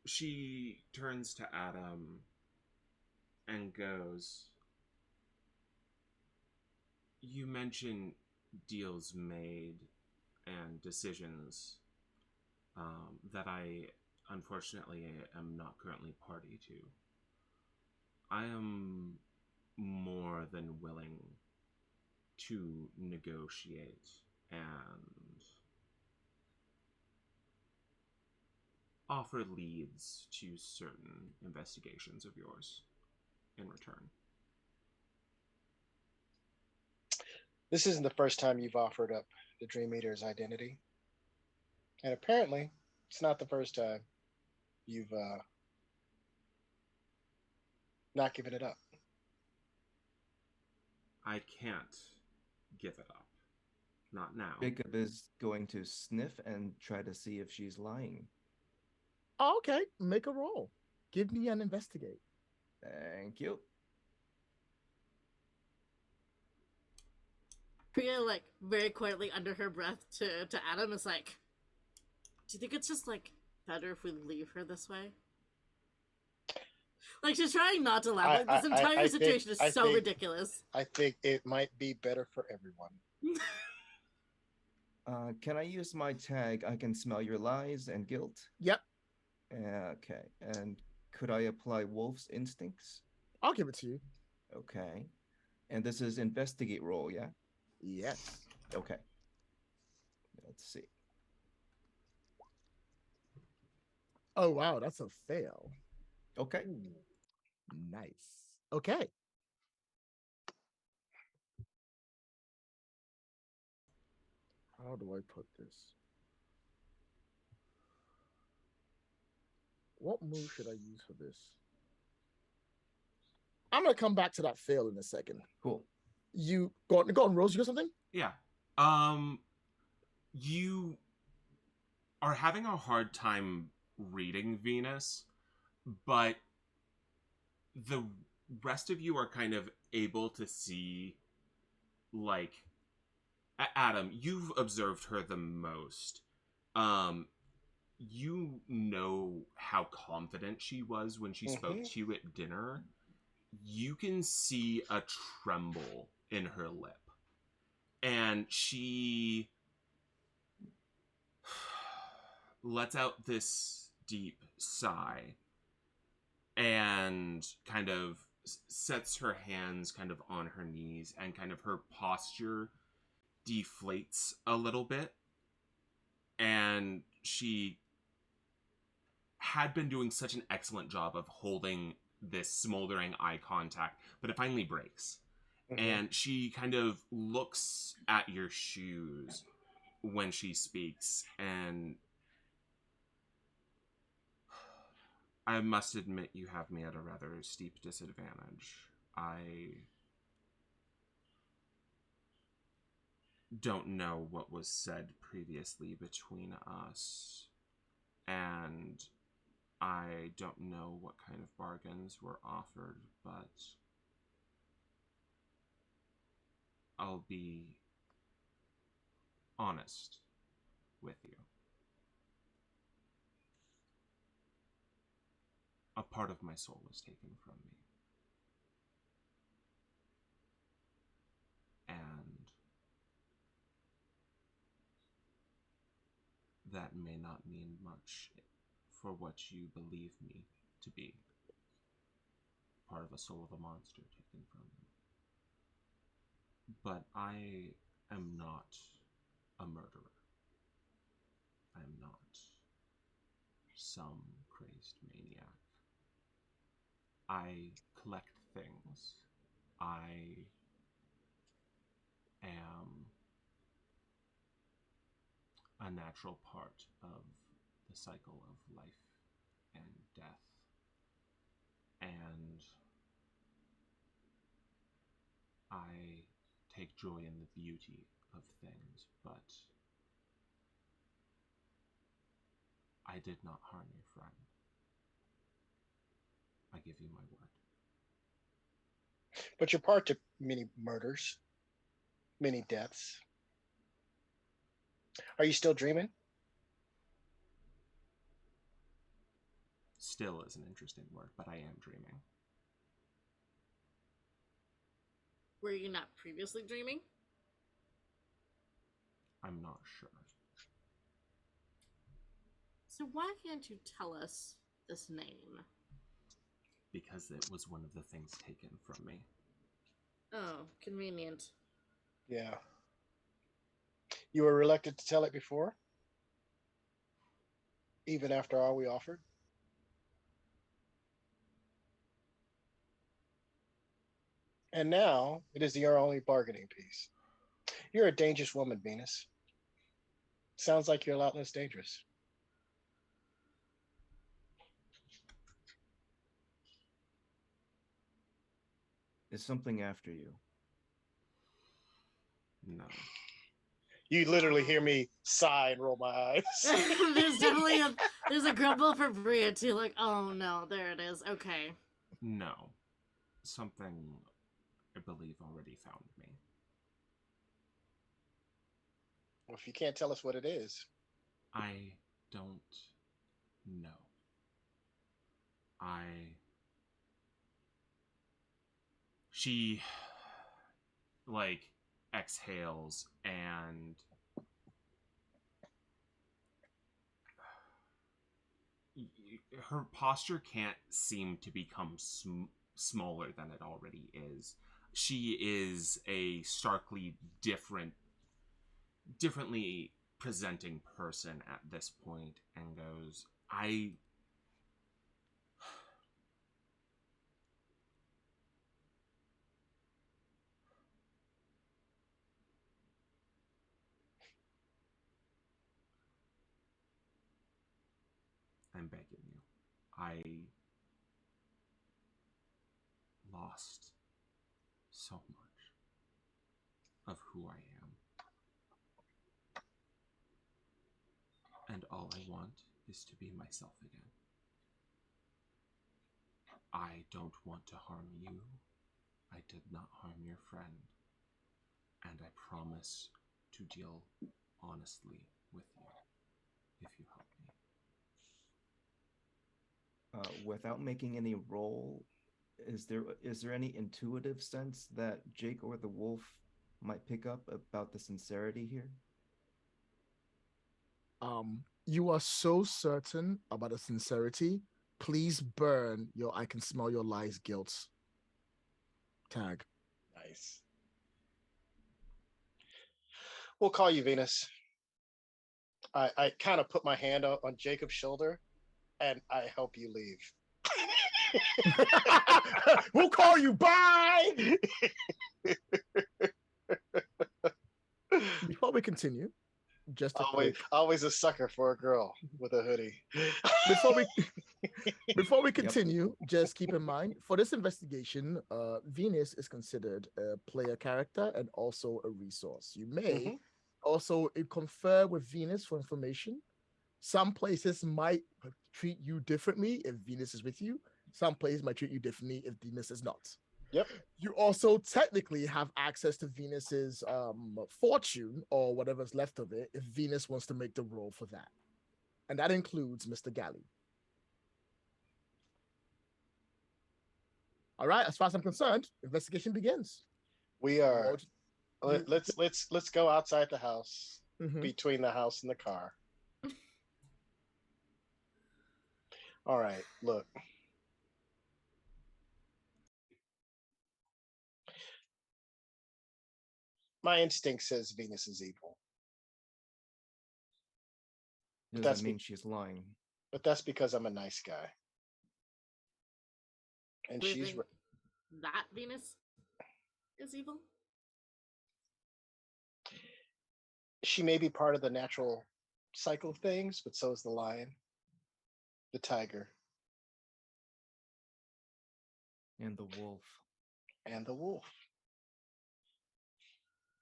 [SPEAKER 2] She turns to Adam and goes, you mentioned deals made and decisions that I unfortunately am not currently party to. I am more than willing to negotiate and offer leads to certain investigations of yours in return.
[SPEAKER 5] This isn't the first time you've offered up the Dream Eater's identity. And apparently, it's not the first time you've not given it up.
[SPEAKER 2] I can't give it up. Not now.
[SPEAKER 3] Jacob is going to sniff and try to see if she's lying.
[SPEAKER 1] Oh, okay, make a roll. Give me an investigate.
[SPEAKER 3] Thank you.
[SPEAKER 4] Priya, like, very quietly under her breath to Adam is like, do you think it's just, like, better if we leave her this way? Like, she's trying not to laugh. Like, this entire situation is so ridiculous.
[SPEAKER 5] I think it might be better for everyone.
[SPEAKER 3] Can I use my tag? I can smell your lies and guilt.
[SPEAKER 1] Yep.
[SPEAKER 3] Okay. And could I apply wolf's instincts?
[SPEAKER 1] I'll give it to you.
[SPEAKER 3] Okay. And this is investigate roll, yeah?
[SPEAKER 1] Yes.
[SPEAKER 3] Okay. Let's see.
[SPEAKER 1] Oh wow, that's a fail.
[SPEAKER 3] Okay.
[SPEAKER 1] Ooh, nice. Okay. How do I put this? What move should I use for this? I'm gonna come back to that fail in a second.
[SPEAKER 3] Cool.
[SPEAKER 1] You go on, Rose. You got something?
[SPEAKER 2] Yeah. You are having a hard time reading Venus, but the rest of you are kind of able to see, like, Adam, you've observed her the most. You know how confident she was when she spoke to you at dinner. You can see a tremble in her lip. And she lets out this deep sigh and kind of sets her hands kind of on her knees, and kind of her posture deflates a little bit. And she had been doing such an excellent job of holding this smoldering eye contact, but it finally breaks. And she kind of looks at your shoes when she speaks, and I must admit you have me at a rather steep disadvantage. I don't know what was said previously between us, and I don't know what kind of bargains were offered, but I'll be honest with you. A part of my soul was taken from me. And that may not mean much for what you believe me to be. Part of a soul of a monster taken from me. But I am not a murderer. I am not some crazed maniac. I collect things. I am a natural part of the cycle of life and death. And I take joy in the beauty of things, but I did not harm your friend. I give you my word.
[SPEAKER 5] But you're part to many murders, many deaths. Are you still dreaming?
[SPEAKER 2] Still is an interesting word, but I am dreaming.
[SPEAKER 4] Were you not previously dreaming?
[SPEAKER 2] I'm not sure.
[SPEAKER 4] So why can't you tell us this name?
[SPEAKER 2] Because it was one of the things taken from me.
[SPEAKER 4] Oh, convenient.
[SPEAKER 5] Yeah. You were reluctant to tell it before? Even after all we offered? And now it is your only bargaining piece. You're a dangerous woman, Venus. Sounds like you're a lot less dangerous.
[SPEAKER 3] Is something after you?
[SPEAKER 2] No.
[SPEAKER 5] You literally hear me sigh and roll my eyes.
[SPEAKER 4] There's definitely there's a grumble for Priya too, like, oh no, there it is. Okay.
[SPEAKER 2] No. Something, I believe, already found me.
[SPEAKER 5] Well, if you can't tell us what it is.
[SPEAKER 2] I don't know. She, like, exhales, and her posture can't seem to become smaller than it already is. she is a starkly differently presenting person at this point, and goes, I'm begging you. I lost so much of who I am. And all I want is to be myself again. I don't want to harm you. I did not harm your friend. And I promise to deal honestly with you if you help me.
[SPEAKER 3] Without making any roll, is there any intuitive sense that Jake or the wolf might pick up about the sincerity here?
[SPEAKER 1] You are so certain about the sincerity. Please burn your I can smell your lies guilt tag.
[SPEAKER 5] Nice. We'll call you Venus. I kind of put my hand on Jacob's shoulder and I help you leave.
[SPEAKER 1] We'll call you. Bye. Before we continue, just
[SPEAKER 5] always a sucker for a girl with a hoodie.
[SPEAKER 1] Before we continue, just keep in mind for this investigation, Venus is considered a player character and also a resource. You may also confer with Venus for information. Some places might treat you differently if Venus is with you. Some places might treat you differently if Venus is not.
[SPEAKER 5] Yep.
[SPEAKER 1] You also technically have access to Venus's fortune or whatever's left of it if Venus wants to make the roll for that. And that includes Mr. Galley. All right, as far as I'm concerned, investigation begins.
[SPEAKER 5] We are let's go outside the house, between the house and the car. All right, look. My instinct says Venus is evil.
[SPEAKER 3] Does that mean she's lying?
[SPEAKER 5] But that's because I'm a nice guy. And
[SPEAKER 4] Do you
[SPEAKER 5] she's
[SPEAKER 4] think that Venus is evil?
[SPEAKER 5] She may be part of the natural cycle of things, but so is the lion, the tiger,
[SPEAKER 3] and the wolf.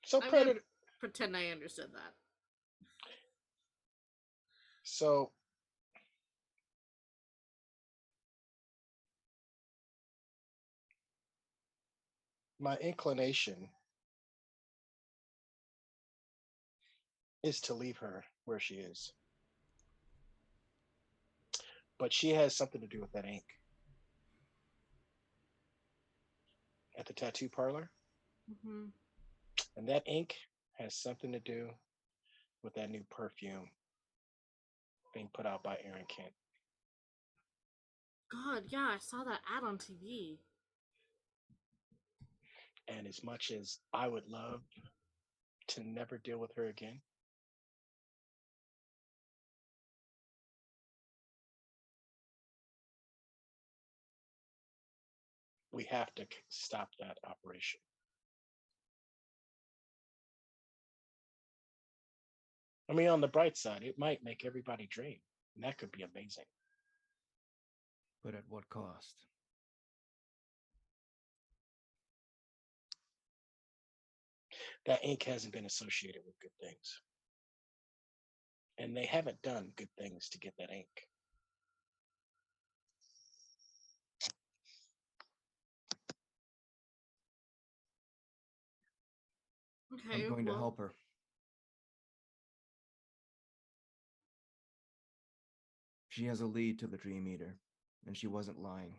[SPEAKER 5] So
[SPEAKER 4] I'm
[SPEAKER 5] predator.
[SPEAKER 4] gonna pretend I understood that.
[SPEAKER 5] So my inclination is to leave her where she is. But she has something to do with that ink at the tattoo parlor. And that ink has something to do with that new perfume being put out by Aaron Kent.
[SPEAKER 4] God, yeah, I saw that ad on TV.
[SPEAKER 5] And as much as I would love to never deal with her again, we have to stop that operation. I mean, on the bright side, it might make everybody dream, and that could be amazing.
[SPEAKER 3] But at what cost?
[SPEAKER 5] That ink hasn't been associated with good things. And they haven't done good things to get that ink.
[SPEAKER 3] Okay, I'm going to help her. She has a lead to the Dream Eater, and she wasn't lying.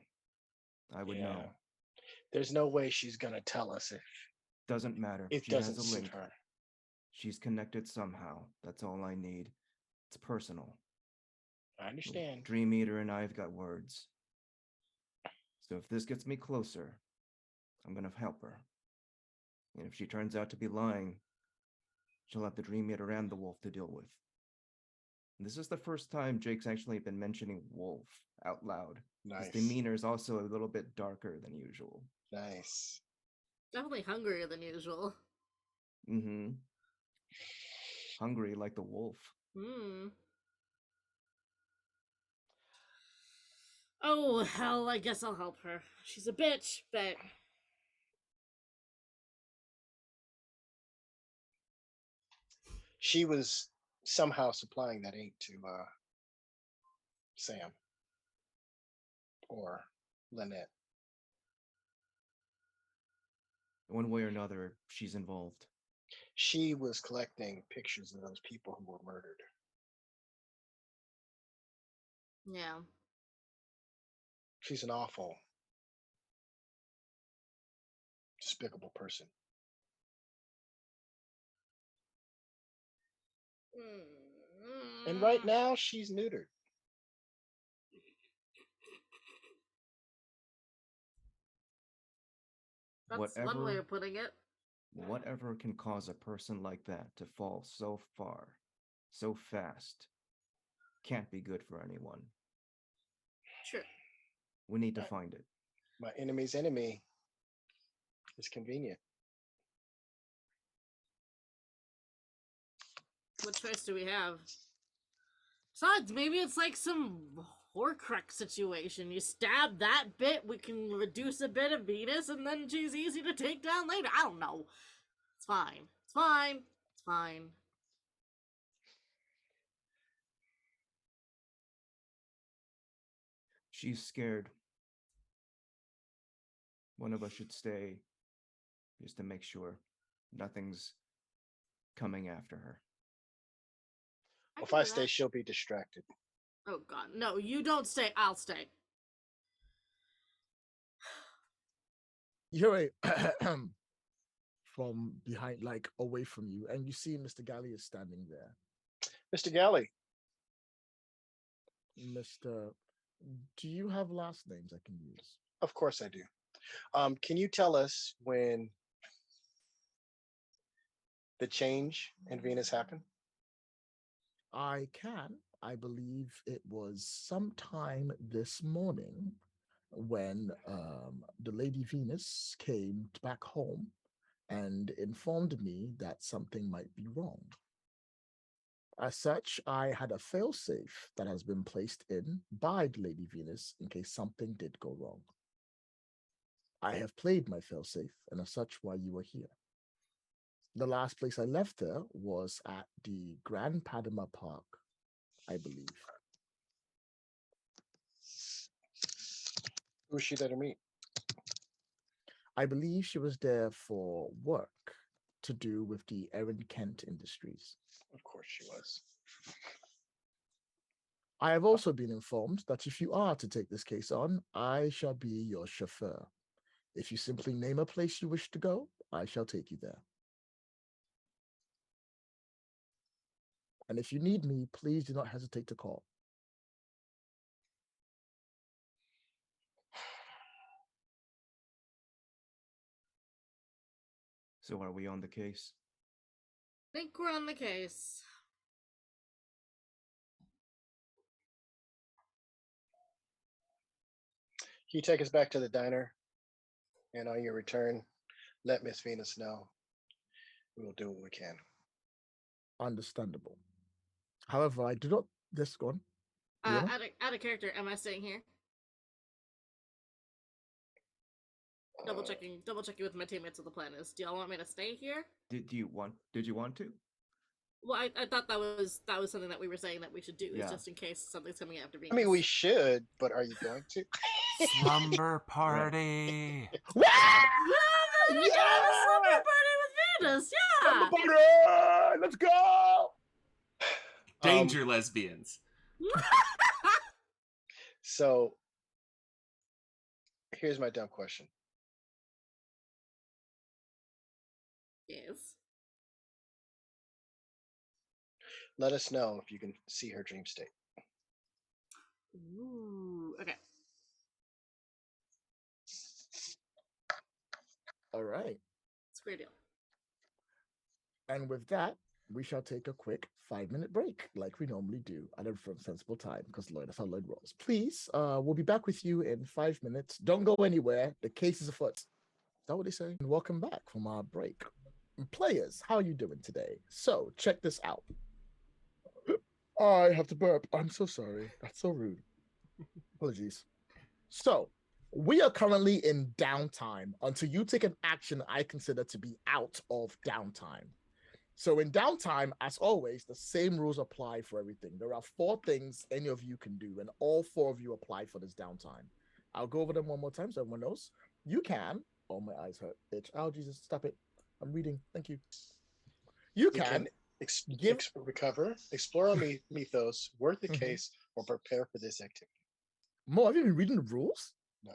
[SPEAKER 3] I would know.
[SPEAKER 5] There's no way she's gonna tell us if
[SPEAKER 3] doesn't matter.
[SPEAKER 5] It doesn't suit her.
[SPEAKER 3] She's connected somehow. That's all I need. It's personal.
[SPEAKER 5] I understand.
[SPEAKER 3] Dream Eater and I have got words. So if this gets me closer, I'm gonna help her. And if she turns out to be lying, she'll have the Dream Eater and the wolf to deal with. And this is the first time Jake's actually been mentioning wolf out loud.
[SPEAKER 5] Nice.
[SPEAKER 3] His demeanor is also a little bit darker than usual.
[SPEAKER 5] Nice.
[SPEAKER 4] Definitely hungrier than usual.
[SPEAKER 3] Mm-hmm. Hungry like the wolf.
[SPEAKER 4] Hmm. Oh, hell, I guess I'll help her. She's a bitch, but...
[SPEAKER 5] She was somehow supplying that ink to Sam or Lynette.
[SPEAKER 3] One way or another, she's involved.
[SPEAKER 5] She was collecting pictures of those people who were murdered.
[SPEAKER 4] Yeah.
[SPEAKER 5] She's an awful, despicable person. And right now, she's neutered.
[SPEAKER 4] That's one way of putting it.
[SPEAKER 3] Whatever can cause a person like that to fall so far, so fast, can't be good for anyone.
[SPEAKER 4] Sure.
[SPEAKER 3] We need to find it.
[SPEAKER 5] My enemy's enemy is convenient.
[SPEAKER 4] What choice do we have? Besides, maybe it's like some Horcrux situation. You stab that bit, we can reduce a bit of Venus, and then she's easy to take down later. I don't know. It's fine. It's fine. It's fine.
[SPEAKER 3] She's scared. One of us should stay just to make sure nothing's coming after her.
[SPEAKER 5] Well, if I stay, she'll be distracted.
[SPEAKER 4] Oh god, no, you don't stay, I'll stay.
[SPEAKER 1] You're from behind, like away from you, and you see Mr. Galley is standing there.
[SPEAKER 5] Mr. Galley.
[SPEAKER 1] Mr. Do you have last names I can use?
[SPEAKER 5] Of course I do. Can you tell us when the change in Venus happened?
[SPEAKER 1] I can. I believe it was sometime this morning when the Lady Venus came back home and informed me that something might be wrong. As such, I had a failsafe that has been placed in by Lady Venus in case something did go wrong. I have played my failsafe, and as such, why you are here. The last place I left her was at the Grand Padma Park, I believe.
[SPEAKER 5] Who was she there to meet?
[SPEAKER 1] I believe she was there for work to do with the Erin Kent Industries.
[SPEAKER 5] Of course she was.
[SPEAKER 1] I have also been informed that if you are to take this case on, I shall be your chauffeur. If you simply name a place you wish to go, I shall take you there. And if you need me, please do not hesitate to call.
[SPEAKER 3] So are we on the case?
[SPEAKER 4] I think we're on the case.
[SPEAKER 5] Can you take us back to the diner? And on your return, let Miss Venus know. We will do what we can.
[SPEAKER 1] Understandable. However, I do not. This gone.
[SPEAKER 4] Out of character, am I staying here? Double checking with my teammates what the plan is. Do y'all want me to stay here?
[SPEAKER 3] Did you want to?
[SPEAKER 4] Well, I thought that was something that we were saying that we should do,
[SPEAKER 3] Yeah.
[SPEAKER 4] is just in case something's coming after Venus.
[SPEAKER 5] I mean, we should, but are you going to?
[SPEAKER 2] Slumber party.
[SPEAKER 1] Yeah!
[SPEAKER 4] Slumber party with Venus, yeah!
[SPEAKER 1] Party! Let's go!
[SPEAKER 2] Danger, lesbians.
[SPEAKER 5] So, here's my dumb question.
[SPEAKER 4] Yes.
[SPEAKER 5] Let us know if you can see her dream state.
[SPEAKER 4] Ooh, okay.
[SPEAKER 1] All right.
[SPEAKER 4] It's a great deal.
[SPEAKER 1] And with that, we shall take a quick 5-minute break, like we normally do at a sensible time, because Lloyd, that's how Lloyd rolls. Please, we'll be back with you in 5 minutes. Don't go anywhere. The case is afoot. Is that what they say? And welcome back from our break. Players, how are you doing today? So, check this out. I have to burp. I'm so sorry. That's so rude. Apologies. So, we are currently in downtime until you take an action I consider to be out of downtime. So in downtime, as always, the same rules apply for everything. There are 4 things any of you can do, and all 4 of you apply for this downtime. I'll go over them one more time so everyone knows. You can. Oh, my eyes hurt. Bitch. Oh, Jesus, stop it. I'm reading. Thank you. You can
[SPEAKER 5] recover, explore a mythos, work the case, or prepare for this activity.
[SPEAKER 1] Mo, have you been reading the rules?
[SPEAKER 5] No.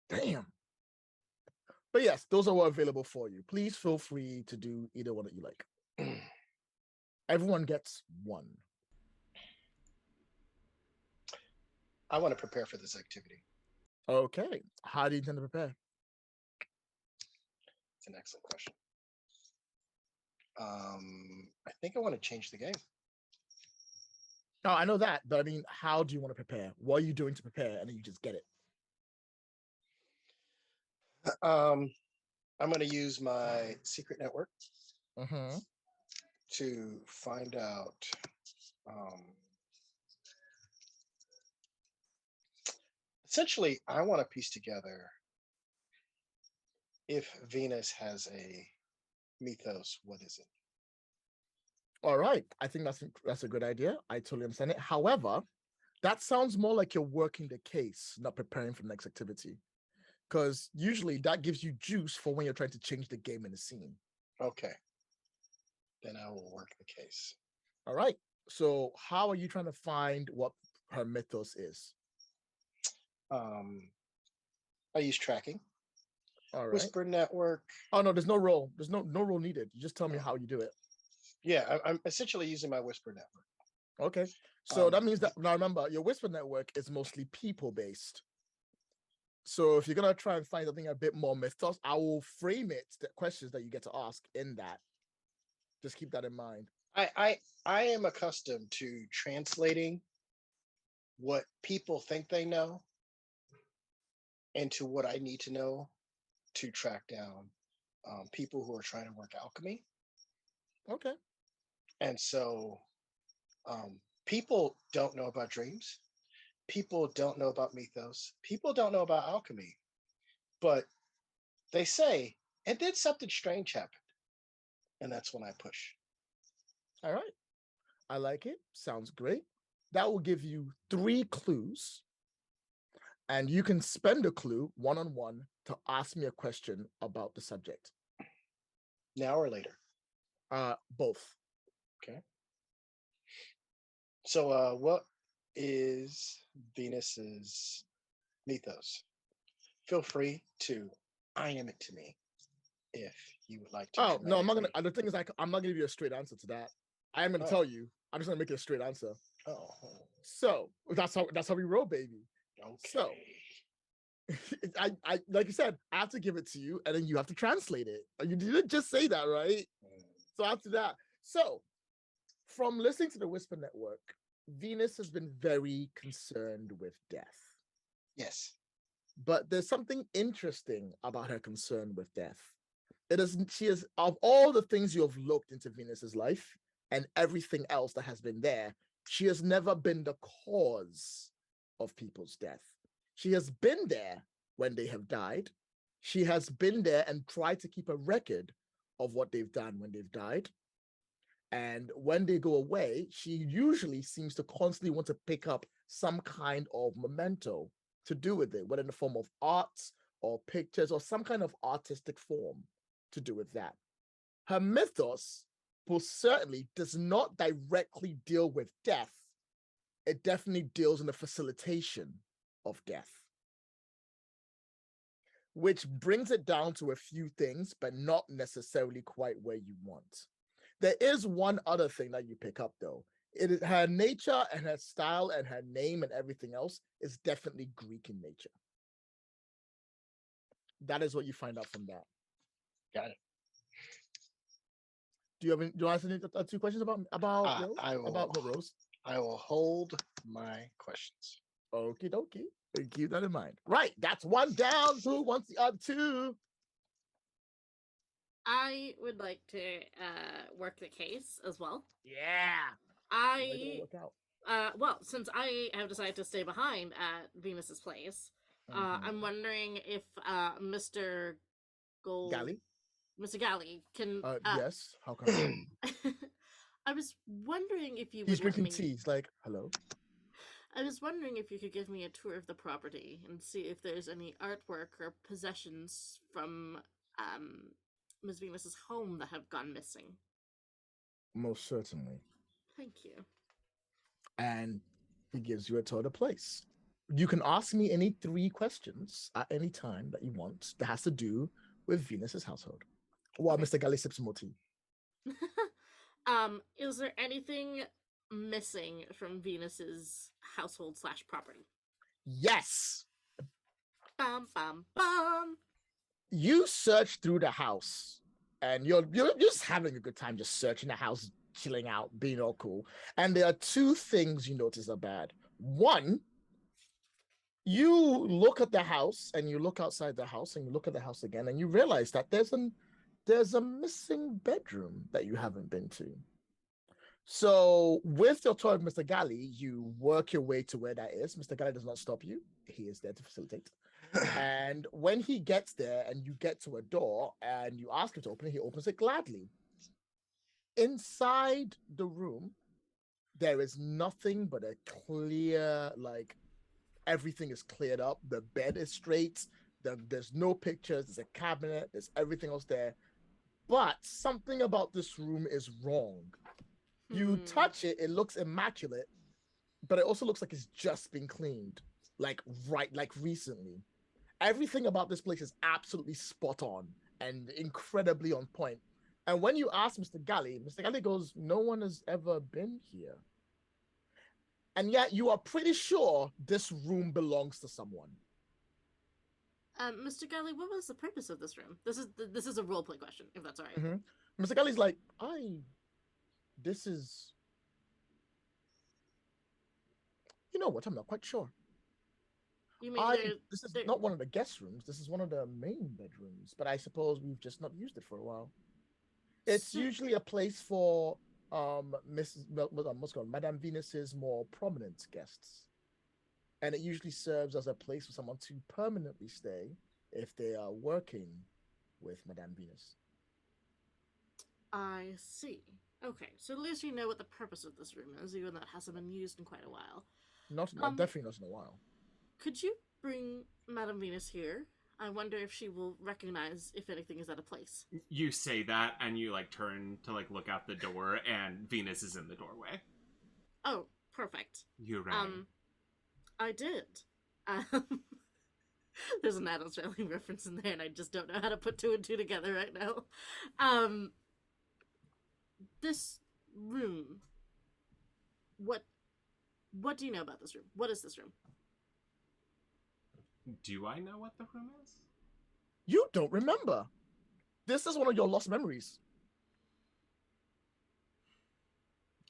[SPEAKER 1] Damn. But yes, those are all available for you. Please feel free to do either one that you like. Everyone gets 1.
[SPEAKER 5] I want to prepare for this activity.
[SPEAKER 1] Okay. How do you intend to prepare?
[SPEAKER 5] It's an excellent question. I think I want to change the game.
[SPEAKER 1] No, I know that, but I mean, how do you want to prepare? What are you doing to prepare? And then you just get it.
[SPEAKER 5] I'm going to use my secret network to find out essentially, I want to piece together if Venus has a mythos, what is it?
[SPEAKER 1] All right. I think that's a good idea. I totally understand it. However, that sounds more like you're working the case, not preparing for the next activity. Because usually that gives you juice for when you're trying to change the game in the scene.
[SPEAKER 5] Okay. Then I will work the case.
[SPEAKER 1] All right. So how are you trying to find what her mythos is?
[SPEAKER 5] I use tracking.
[SPEAKER 1] All right.
[SPEAKER 5] Whisper network.
[SPEAKER 1] Oh no, there's no roll. There's no roll needed. You just tell me how you do it.
[SPEAKER 5] Yeah, I'm essentially using my whisper network.
[SPEAKER 1] Okay. So that means that, now remember, your whisper network is mostly people-based. So if you're going to try and find something a bit more mythos, I will frame it, the questions that you get to ask in that. Just keep that in mind.
[SPEAKER 5] I am accustomed to translating what people think they know into what I need to know to track down people who are trying to work alchemy.
[SPEAKER 1] Okay.
[SPEAKER 5] And so people don't know about dreams. People don't know about mythos. People don't know about alchemy. But they say, and then something strange happened. And that's when I push.
[SPEAKER 1] All right. I like it. Sounds great. That will give you 3 clues. And you can spend a clue one-on-one to ask me a question about the subject.
[SPEAKER 5] Now or later?
[SPEAKER 1] Both.
[SPEAKER 5] Okay. So what is Venus's mythos? Feel free to IM it to me if you would like to.
[SPEAKER 1] Oh, no, I'm not going to. The thing is, I'm not going to give you a straight answer to that. I am going to tell you. I'm just going to make it a straight answer.
[SPEAKER 5] Oh.
[SPEAKER 1] So that's how we roll, baby.
[SPEAKER 5] Okay.
[SPEAKER 1] So I like you said, I have to give it to you, and then you have to translate it. You didn't just say that, right? So after that, so from listening to the Whisper Network, Venus has been very concerned with death.
[SPEAKER 5] Yes.
[SPEAKER 1] But there's something interesting about her concern with death. She is, of all the things you have looked into Venus's life and everything else that has been there, she has never been the cause of people's death. She has been there when they have died. She has been there and tried to keep a record of what they've done when they've died. And when they go away, she usually seems to constantly want to pick up some kind of memento to do with it, whether in the form of art or pictures or some kind of artistic form to do with that. Her mythos most certainly does not directly deal with death. It definitely deals in the facilitation of death, which brings it down to a few things, but not necessarily quite where you want. There is one other thing that you pick up, though. It is her nature and her style and her name and everything else is definitely Greek in nature. That is what you find out from that.
[SPEAKER 5] Got it.
[SPEAKER 1] Do you have? Do I ask any 2 questions about Rose?
[SPEAKER 5] I will.
[SPEAKER 1] About the Rose?
[SPEAKER 5] I will hold my questions.
[SPEAKER 1] Okie dokie. Keep that in mind. Right, that's 1 down. Who wants the other 2?
[SPEAKER 4] I would like to work the case as well.
[SPEAKER 1] Yeah. Look out.
[SPEAKER 4] Well, since I have decided to stay behind at Venus's place, I'm wondering if Mr.
[SPEAKER 1] Galley?
[SPEAKER 4] Mr. Galley can.
[SPEAKER 1] Yes. How come?
[SPEAKER 4] I was wondering if you.
[SPEAKER 1] He's
[SPEAKER 4] would let
[SPEAKER 1] drinking
[SPEAKER 4] me...
[SPEAKER 1] tea. He's like, hello.
[SPEAKER 4] I was wondering if you could give me a tour of the property and see if there's any artwork or possessions from Miss Venus's home that have gone missing.
[SPEAKER 1] Most certainly.
[SPEAKER 4] Thank you.
[SPEAKER 1] And he gives you a tour of the place. You can ask me any 3 questions at any time that you want that has to do with Venus's household. While Mr. Galley sips some more tea.
[SPEAKER 4] Is there anything missing from Venus's household / property?
[SPEAKER 1] Yes.
[SPEAKER 4] Bum bum bum.
[SPEAKER 1] You search through the house, and you're just having a good time, just searching the house, chilling out, being all cool. And there are 2 things you notice are bad. One, you look at the house, and you look outside the house, and you look at the house again, and you realize that there's a missing bedroom that you haven't been to. So with your tour of Mr. Galley, you work your way to where that is. Mr. Galley does not stop you. He is there to facilitate. And when he gets there and you get to a door and you ask him to open it, he opens it gladly. Inside the room, there is nothing but a clear, like, everything is cleared up. The bed is straight. There's no pictures. There's a cabinet. There's everything else there. But something about this room is wrong. You touch it, it looks immaculate, but it also looks like it's just been cleaned, like recently. Everything about this place is absolutely spot on and incredibly on point. And when you ask Mr. Galley goes, no one has ever been here. And yet you are pretty sure this room belongs to someone.
[SPEAKER 4] Mr. Galley, what was the purpose of this room? This is a roleplay question, if that's all right.
[SPEAKER 1] Mr. Galley's like, this is... You know what? I'm not quite sure.
[SPEAKER 4] You mean
[SPEAKER 1] this is not one of the guest rooms. This is one of the main bedrooms. But I suppose we've just not used it for a while. It's usually a place for Madame Venus's more prominent guests. And it usually serves as a place for someone to permanently stay if they are working with Madame Venus.
[SPEAKER 4] I see. Okay, so at least you know what the purpose of this room is, even though it hasn't been used in quite a while.
[SPEAKER 1] Definitely not in a while.
[SPEAKER 4] Could you bring Madame Venus here? I wonder if she will recognize if anything is out of place.
[SPEAKER 2] You say that, and you turn to look out the door, and Venus is in the doorway.
[SPEAKER 4] Oh, perfect.
[SPEAKER 2] You rang.
[SPEAKER 4] I did. There's an Addams Family reference in there, and I just don't know how to put 2 and 2 together right now. This room. What do you know about this room? What is this room?
[SPEAKER 2] Do I know what the room is?
[SPEAKER 1] You don't remember. This is one of your lost memories.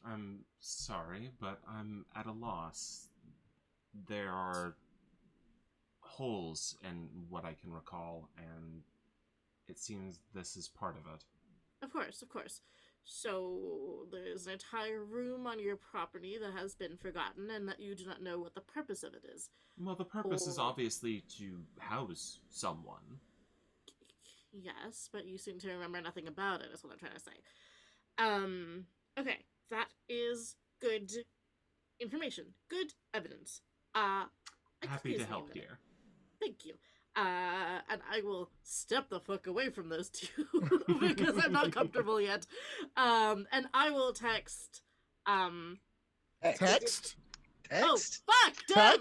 [SPEAKER 2] I'm sorry, but I'm at a loss. There are holes in what I can recall, and it seems this is part of it.
[SPEAKER 4] Of course. So there's an entire room on your property that has been forgotten and that you do not know what the purpose of it is.
[SPEAKER 2] Well, the purpose is obviously to house someone.
[SPEAKER 4] Yes, but you seem to remember nothing about it, is what I'm trying to say. Okay, that is good information. Good evidence.
[SPEAKER 2] Happy to help here.
[SPEAKER 4] Thank you. And I will step the fuck away from those 2 because I'm not comfortable yet. And I will text.
[SPEAKER 1] Text?
[SPEAKER 4] Oh fuck! Damn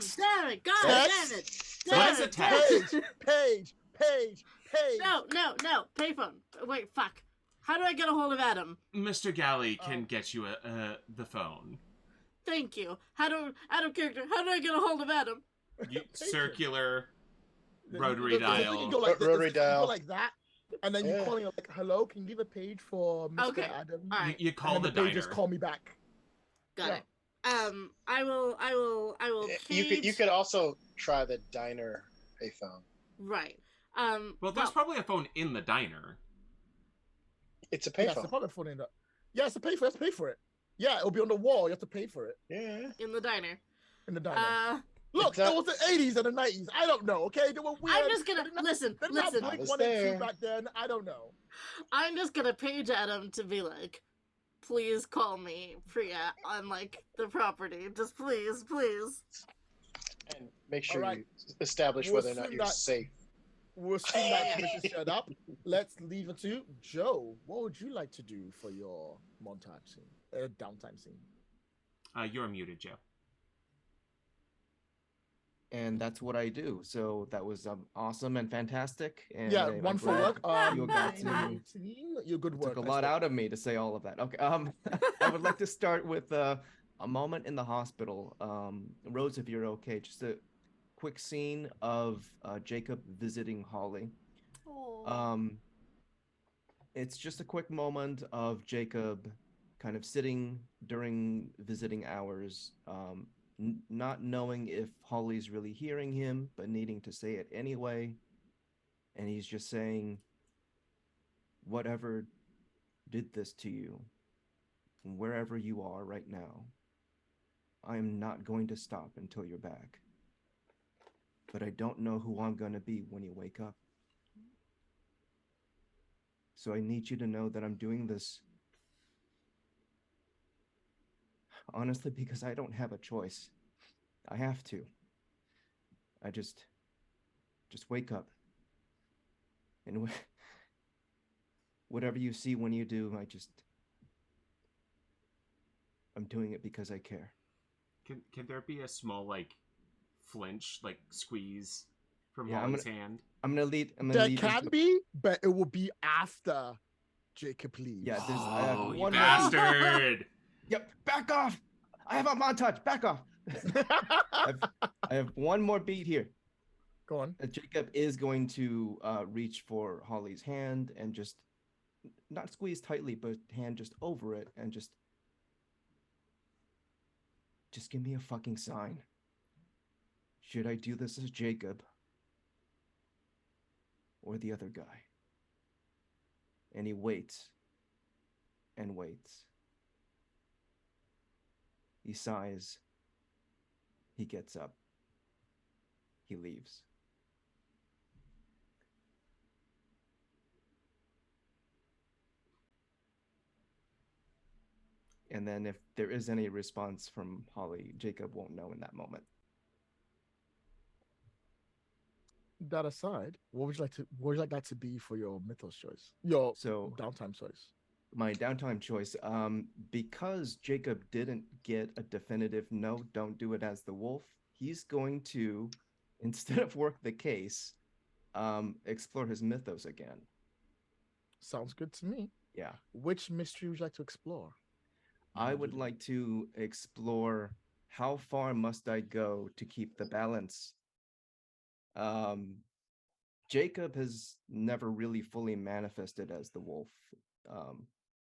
[SPEAKER 4] it! God damn it!
[SPEAKER 2] What is a text?
[SPEAKER 1] Page.
[SPEAKER 4] No. Payphone. Wait, fuck. How do I get a hold of Adam?
[SPEAKER 2] Mr. Galley can get you the phone.
[SPEAKER 4] Thank you. Adam character. How do I get a hold of Adam?
[SPEAKER 2] Circular rotary dial.
[SPEAKER 1] Rotary dial. Go like that. And then you
[SPEAKER 5] Yeah.
[SPEAKER 1] calling like, hello, can you leave a page for Mr.
[SPEAKER 4] Okay.
[SPEAKER 1] Adam?
[SPEAKER 4] All right.
[SPEAKER 2] You call
[SPEAKER 1] And
[SPEAKER 2] the
[SPEAKER 1] then the page
[SPEAKER 2] diner.
[SPEAKER 1] just call me back.
[SPEAKER 4] Got
[SPEAKER 1] Yeah.
[SPEAKER 4] it. I will page.
[SPEAKER 5] You could also try the diner payphone.
[SPEAKER 4] Right.
[SPEAKER 2] Well, there's probably a phone in the diner.
[SPEAKER 5] It's a
[SPEAKER 1] Yes,
[SPEAKER 5] payphone.
[SPEAKER 1] the public phone in that. Yeah, it's to pay for it. You have to pay for it. Yeah, it'll be on the wall. You have to pay for it
[SPEAKER 5] Yeah.
[SPEAKER 4] in the diner.
[SPEAKER 1] in the diner. Look,
[SPEAKER 5] It's not-
[SPEAKER 1] it was the 80s and the 90s. I don't know, okay? They were weird.
[SPEAKER 4] I'm just gonna
[SPEAKER 1] They're not-
[SPEAKER 4] listen.
[SPEAKER 1] They're not
[SPEAKER 4] Listen.
[SPEAKER 5] I
[SPEAKER 1] Blink
[SPEAKER 5] was
[SPEAKER 1] 1 and 2
[SPEAKER 5] there.
[SPEAKER 1] back then. I don't know.
[SPEAKER 4] I'm just gonna page Adam to be like, please call me Priya on like the property. Just please.
[SPEAKER 5] And make sure
[SPEAKER 1] Alright.
[SPEAKER 5] you establish
[SPEAKER 1] We'll
[SPEAKER 5] whether or not
[SPEAKER 1] assume
[SPEAKER 5] you're
[SPEAKER 1] that-
[SPEAKER 5] safe.
[SPEAKER 1] We'll assume that permission set up. Let's leave it to Joe. What would you like to do for your montage scene? Downtime scene.
[SPEAKER 2] You're muted, Joe.
[SPEAKER 3] And that's what I do. So that was awesome and fantastic. And
[SPEAKER 1] Yeah,
[SPEAKER 3] I'm
[SPEAKER 1] wonderful
[SPEAKER 3] glad
[SPEAKER 1] work.
[SPEAKER 3] you got to
[SPEAKER 1] Your good work.
[SPEAKER 3] took a lot out of me to say all of that. Okay. I would like to start with a moment in the hospital. Rose, if you're okay, just a quick scene of Jacob visiting Holly. It's just a quick moment of Jacob kind of sitting during visiting hours, not knowing if Holly's really hearing him, but needing to say it anyway. And he's just saying, whatever did this to you, wherever you are right now, I am not going to stop until you're back. But I don't know who I'm going to be when you wake up. So I need you to know that I'm doing this honestly because I don't have a choice. I have to. I just wake up. And whatever you see when you do, I'm doing it because I care.
[SPEAKER 2] Can there be a small like flinch, like squeeze from
[SPEAKER 3] Yeah,
[SPEAKER 2] Holly's hand?
[SPEAKER 3] I'm gonna lead.
[SPEAKER 1] There can be, but it will be after Jacob leaves.
[SPEAKER 3] Yeah, there's
[SPEAKER 2] Oh, you
[SPEAKER 3] one more.
[SPEAKER 2] bastard!
[SPEAKER 3] Yep, back off! I have a montage. Back off. I have one more beat here.
[SPEAKER 1] Go on.
[SPEAKER 3] Jacob is going to reach for Holly's hand and just not squeeze tightly, but hand just over it and just give me a fucking sign. Should I do this as Jacob or the other guy? And he waits and waits. He sighs. He gets up. He leaves. And then if there is any response from Holly, Jacob won't know in that moment.
[SPEAKER 1] That aside, what would you like that to be for your mythos choice? Your downtime choice.
[SPEAKER 3] My downtime choice, because Jacob didn't get a definitive no, don't do it as the wolf, he's going to, instead of work the case, explore his mythos again.
[SPEAKER 1] Sounds good to me.
[SPEAKER 3] Yeah.
[SPEAKER 1] Which mystery would you like to explore?
[SPEAKER 3] I would like to explore how far must I go to keep the balance. Jacob has never really fully manifested as the wolf.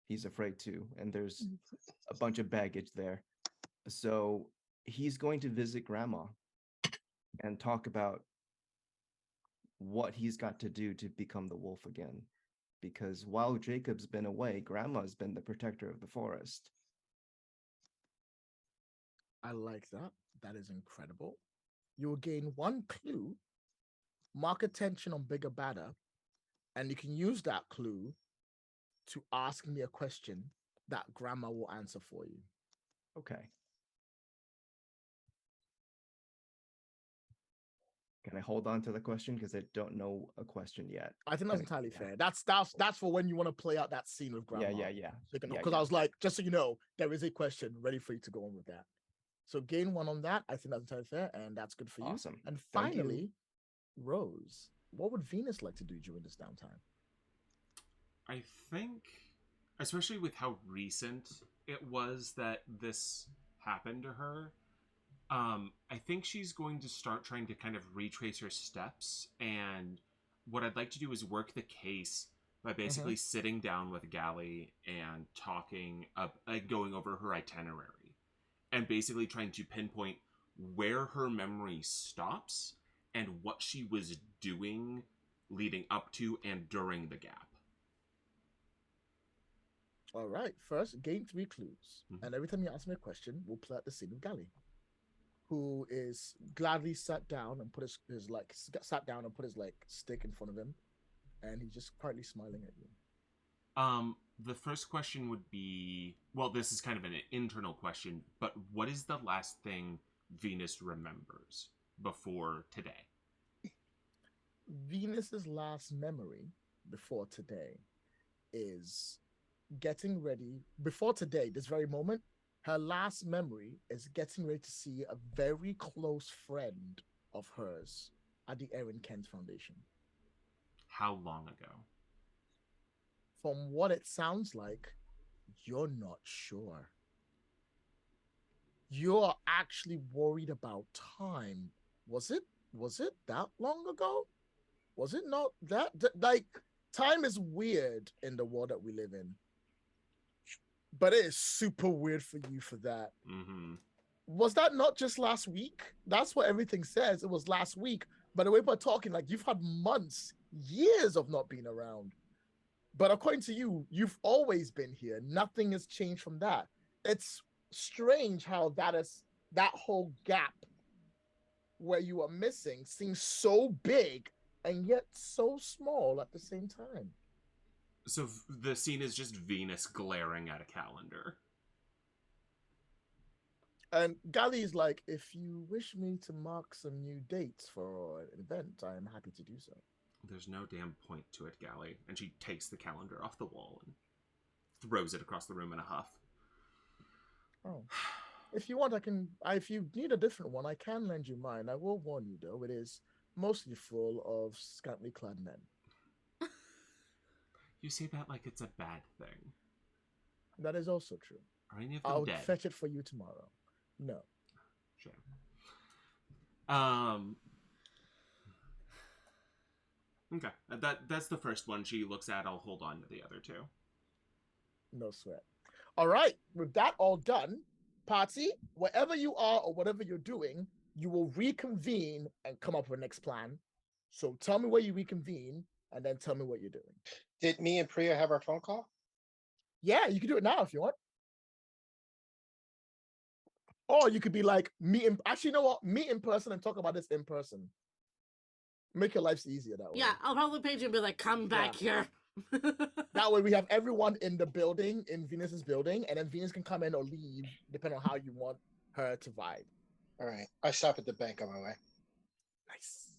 [SPEAKER 3] He's afraid to, and there's a bunch of baggage there. So he's going to visit Grandma and talk about what he's got to do to become the wolf again. Because while Jacob's been away, Grandma's been the protector of the forest.
[SPEAKER 1] I like that. That is incredible. You will gain one clue, mark attention on bigger badder, and you can use that clue to ask me a question that Grandma will answer for you.
[SPEAKER 3] Okay. Can I hold on to the question because I don't know a question yet?
[SPEAKER 1] I think that's entirely fair. That's for when you want to play out that scene with Grandma.
[SPEAKER 3] Yeah.
[SPEAKER 1] Because I was like, just so you know, there is a question ready for you to go on with that. So gain one on that. I think that's entirely fair, and that's good for you.
[SPEAKER 3] Awesome.
[SPEAKER 1] And
[SPEAKER 3] Thank you.
[SPEAKER 1] finally, Rose, what would Venus like to do during this downtime?
[SPEAKER 2] I think, especially with how recent it was that this happened to her, I think she's going to start trying to kind of retrace her steps and what I'd like to do is work the case by basically sitting down with Gally and talking up, going over her itinerary, and basically trying to pinpoint where her memory stops and what she was doing leading up to and during the gap.
[SPEAKER 1] All right. First, gain 3 clues, and every time you ask me a question, we'll play at the scene with Gally, who is gladly sat down and put his stick in front of him, and he's just quietly smiling at you.
[SPEAKER 2] The first question would be, well, this is kind of an internal question, but what is the last thing Venus remembers before today?
[SPEAKER 1] Venus's last memory before today is getting ready. Before today, this very moment, her last memory is getting ready to see a very close friend of hers at the Erin Kent Foundation.
[SPEAKER 2] How long ago?
[SPEAKER 1] From what it sounds like, you're not sure. You're actually worried about time. Was it that long ago? Was it not that? Like, time is weird in the world that we live in. But it is super weird for you for that.
[SPEAKER 2] Mm-hmm.
[SPEAKER 1] Was that not just last week? That's what everything says. It was last week. But the way we're talking, like, you've had months, years of not being around. But according to you, you've always been here. Nothing has changed from that. It's strange how that whole gap where you are missing seems so big and yet so small at the same time.
[SPEAKER 2] So the scene is just Venus glaring at a calendar.
[SPEAKER 1] And Gally's like, if you wish me to mark some new dates for an event, I am happy to do so.
[SPEAKER 2] There's no damn point to it, Gally. And she takes the calendar off the wall and throws it across the room in a huff.
[SPEAKER 1] Oh. If you want, if you need a different one, I can lend you mine. I will warn you, though, it is mostly full of scantily clad men.
[SPEAKER 2] You say that like it's a bad thing.
[SPEAKER 1] That is also true.
[SPEAKER 2] Are any of them
[SPEAKER 1] I'll
[SPEAKER 2] dead?
[SPEAKER 1] fetch it for you tomorrow. No.
[SPEAKER 2] Shame. Okay, that's the first one she looks at. I'll hold on to the other two.
[SPEAKER 1] No sweat. All right, with that all done, party, wherever you are or whatever you're doing, you will reconvene and come up with a next plan. So tell me where you reconvene, and then tell me what you're doing.
[SPEAKER 5] Did me and Priya have our phone call?
[SPEAKER 1] Yeah, you can do it now if you want. Or you could be like, actually, you know what? Meet in person and talk about this in person. Make your lives easier that way.
[SPEAKER 4] Yeah, I'll probably page you and be like, come back here.
[SPEAKER 1] That way we have everyone in the building, in Venus's building, and then Venus can come in or leave, depending on how you want her to vibe.
[SPEAKER 5] All right. I stop at the bank on my way.
[SPEAKER 1] Nice.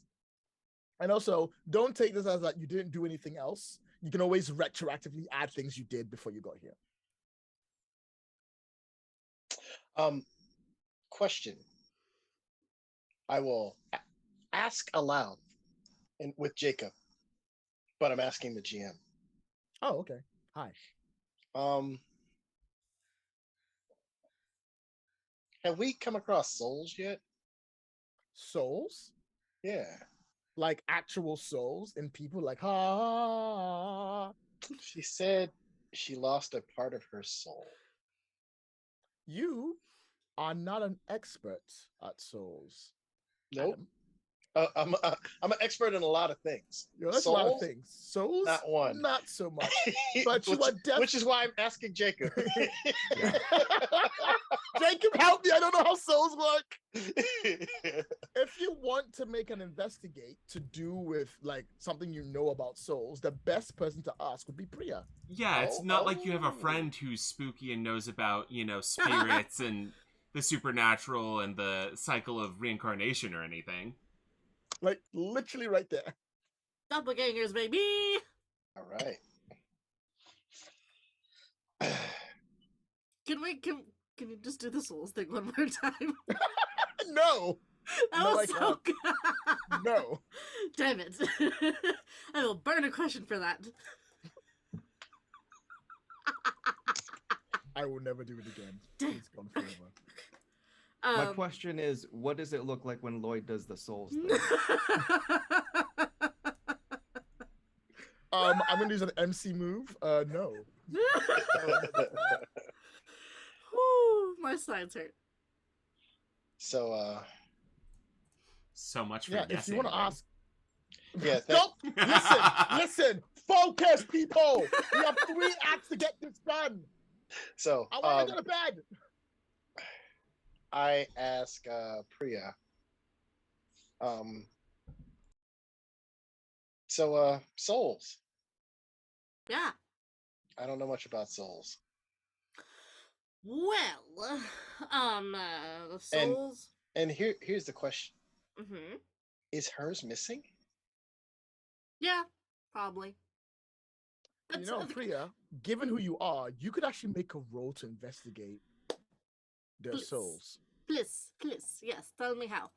[SPEAKER 1] And also, don't take this as that you didn't do anything else. You can always retroactively add things you did before you got here.
[SPEAKER 5] Question. I will ask aloud with Jacob, but I'm asking the GM.
[SPEAKER 1] Oh, okay. Hi.
[SPEAKER 5] Have we come across souls yet?
[SPEAKER 1] Souls?
[SPEAKER 5] Yeah.
[SPEAKER 1] Like actual souls in people, like, ah.
[SPEAKER 5] She said she lost a part of her soul.
[SPEAKER 1] You are not an expert at souls.
[SPEAKER 5] Nope.
[SPEAKER 1] Adam.
[SPEAKER 5] I'm an expert in a lot of things.
[SPEAKER 1] That's a lot of things. Souls,
[SPEAKER 5] not one.
[SPEAKER 1] Not so much. But you are definitely.
[SPEAKER 5] Which is why I'm asking Jacob.
[SPEAKER 1] Jacob, help me! I don't know how souls work. If you want to make an investigate to do with like something you know about souls, the best person to ask would be Priya.
[SPEAKER 2] Yeah, it's not like you have a friend who's spooky and knows about, spirits and the supernatural and the cycle of reincarnation or anything.
[SPEAKER 1] Like, literally right there.
[SPEAKER 4] Doppelgangers, baby!
[SPEAKER 5] All right.
[SPEAKER 4] Can you just do the souls thing one more time?
[SPEAKER 1] No!
[SPEAKER 4] That was so good.
[SPEAKER 1] No.
[SPEAKER 4] Damn it. I will burn a question for that.
[SPEAKER 1] I will never do it again. It's gone forever.
[SPEAKER 3] My question is, what does it look like when Lloyd does the souls thing?
[SPEAKER 1] I'm gonna use an MC move. No.
[SPEAKER 4] Whew, my sides hurt.
[SPEAKER 5] So
[SPEAKER 2] So much for
[SPEAKER 1] Yeah, if
[SPEAKER 2] guessing.
[SPEAKER 1] you want to ask.
[SPEAKER 5] yeah,
[SPEAKER 1] Don't listen. Focus, people. We have 3 acts to get this done.
[SPEAKER 5] so
[SPEAKER 1] I want to go to bed.
[SPEAKER 5] I ask Priya. Souls.
[SPEAKER 4] Yeah.
[SPEAKER 5] I don't know much about souls.
[SPEAKER 4] Well, the souls.
[SPEAKER 5] And here's the question:
[SPEAKER 4] Mm-hmm.
[SPEAKER 5] is hers missing?
[SPEAKER 4] Yeah, probably.
[SPEAKER 1] You know, Priya, given who you are, you could actually make a roll to investigate their
[SPEAKER 4] Please.
[SPEAKER 1] souls.
[SPEAKER 4] Please, yes. Tell me how.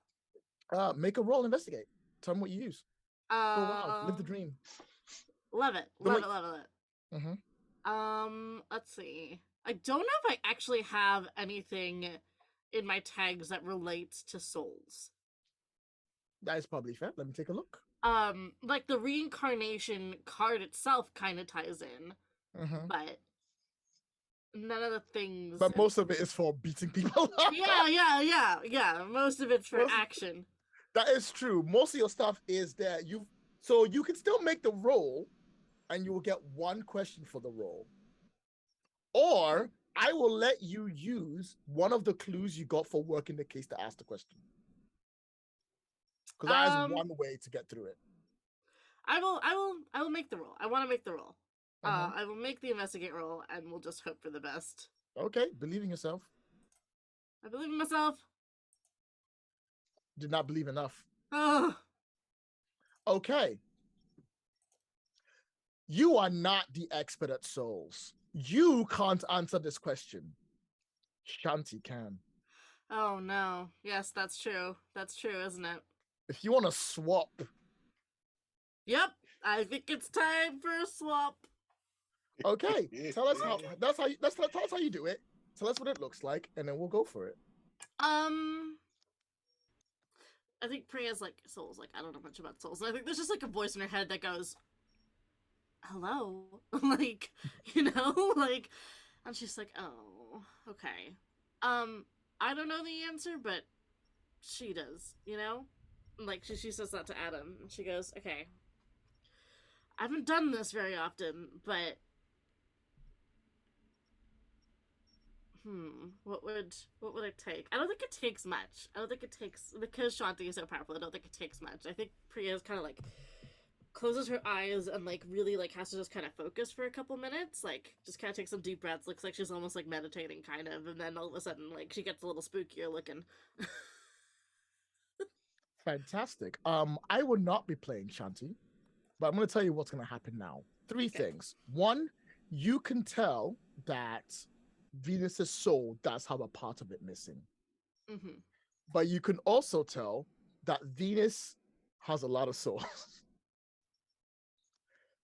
[SPEAKER 1] Make a roll, investigate. Tell them what you use. Go wild, live the dream.
[SPEAKER 4] Love it.
[SPEAKER 1] Don't
[SPEAKER 4] Love it.
[SPEAKER 1] Mm-hmm.
[SPEAKER 4] Let's see. I don't know if I actually have anything in my tags that relates to souls.
[SPEAKER 1] That is probably fair. Let me take a look.
[SPEAKER 4] Like the reincarnation card itself kind of ties in, but none of the things.
[SPEAKER 1] But most of it is for beating people up.
[SPEAKER 4] Yeah. Most of it's for action.
[SPEAKER 1] That is true. Most of your stuff is there. So you can still make the roll, and you will get 1 question for the roll. Or I will let you use one of the clues you got for working the case to ask the question. Because that is one way to get through it.
[SPEAKER 4] I will make the roll. I want to make the roll. I will make the investigate roll, and we'll just hope for the best.
[SPEAKER 1] Okay, believe in yourself.
[SPEAKER 4] I believe in myself.
[SPEAKER 1] Did not believe enough.
[SPEAKER 4] Oh.
[SPEAKER 1] Okay. You are not the expert at souls. You can't answer this question. Shanti can.
[SPEAKER 4] Oh no. Yes, that's true. That's true, isn't it?
[SPEAKER 1] If you want to swap.
[SPEAKER 4] Yep. I think it's time for a swap.
[SPEAKER 1] Okay. Tell us how. Tell us how you do it. Tell us what it looks like, and then we'll go for it.
[SPEAKER 4] I think Priya's like, souls, like, I don't know much about souls. I think there's just like a voice in her head that goes, hello? Like, like, and she's like, oh, okay. I don't know the answer, but she does, Like, she says that to Adam, and she goes, okay, I haven't done this very often, but what would it take? I don't think it takes much. I don't think it takes, because Shanti is so powerful, I don't think it takes much. I think Priya's kind of like closes her eyes and like really like has to just kind of focus for a couple minutes, like just kind of take some deep breaths, looks like she's almost like meditating kind of, and then all of a sudden like she gets a little spookier looking.
[SPEAKER 1] Fantastic. I would not be playing Shanti, but I'm going to tell you what's going to happen now. 3 things. 1, you can tell that Venus's soul does have a part of it missing. But you can also tell that Venus has a lot of souls.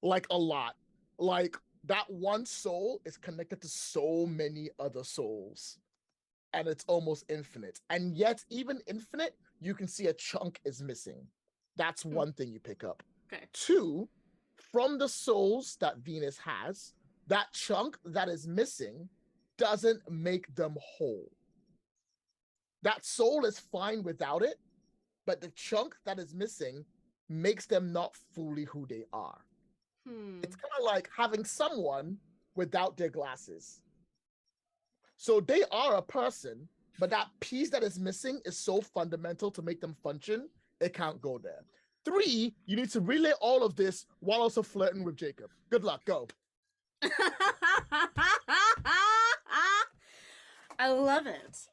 [SPEAKER 1] Like a lot. Like that one soul is connected to so many other souls. And it's almost infinite. And yet, even infinite, you can see a chunk is missing. That's one thing you pick up.
[SPEAKER 4] Okay.
[SPEAKER 1] 2, from the souls that Venus has, that chunk that is missing doesn't make them whole. That soul is fine without it, but the chunk that is missing makes them not fully who they are. It's kind of like having someone without their glasses. So they are a person, but that piece that is missing is so fundamental to make them function, it can't go there. 3, you need to relay all of this while also flirting with Jacob. Good luck, go.
[SPEAKER 4] I love it.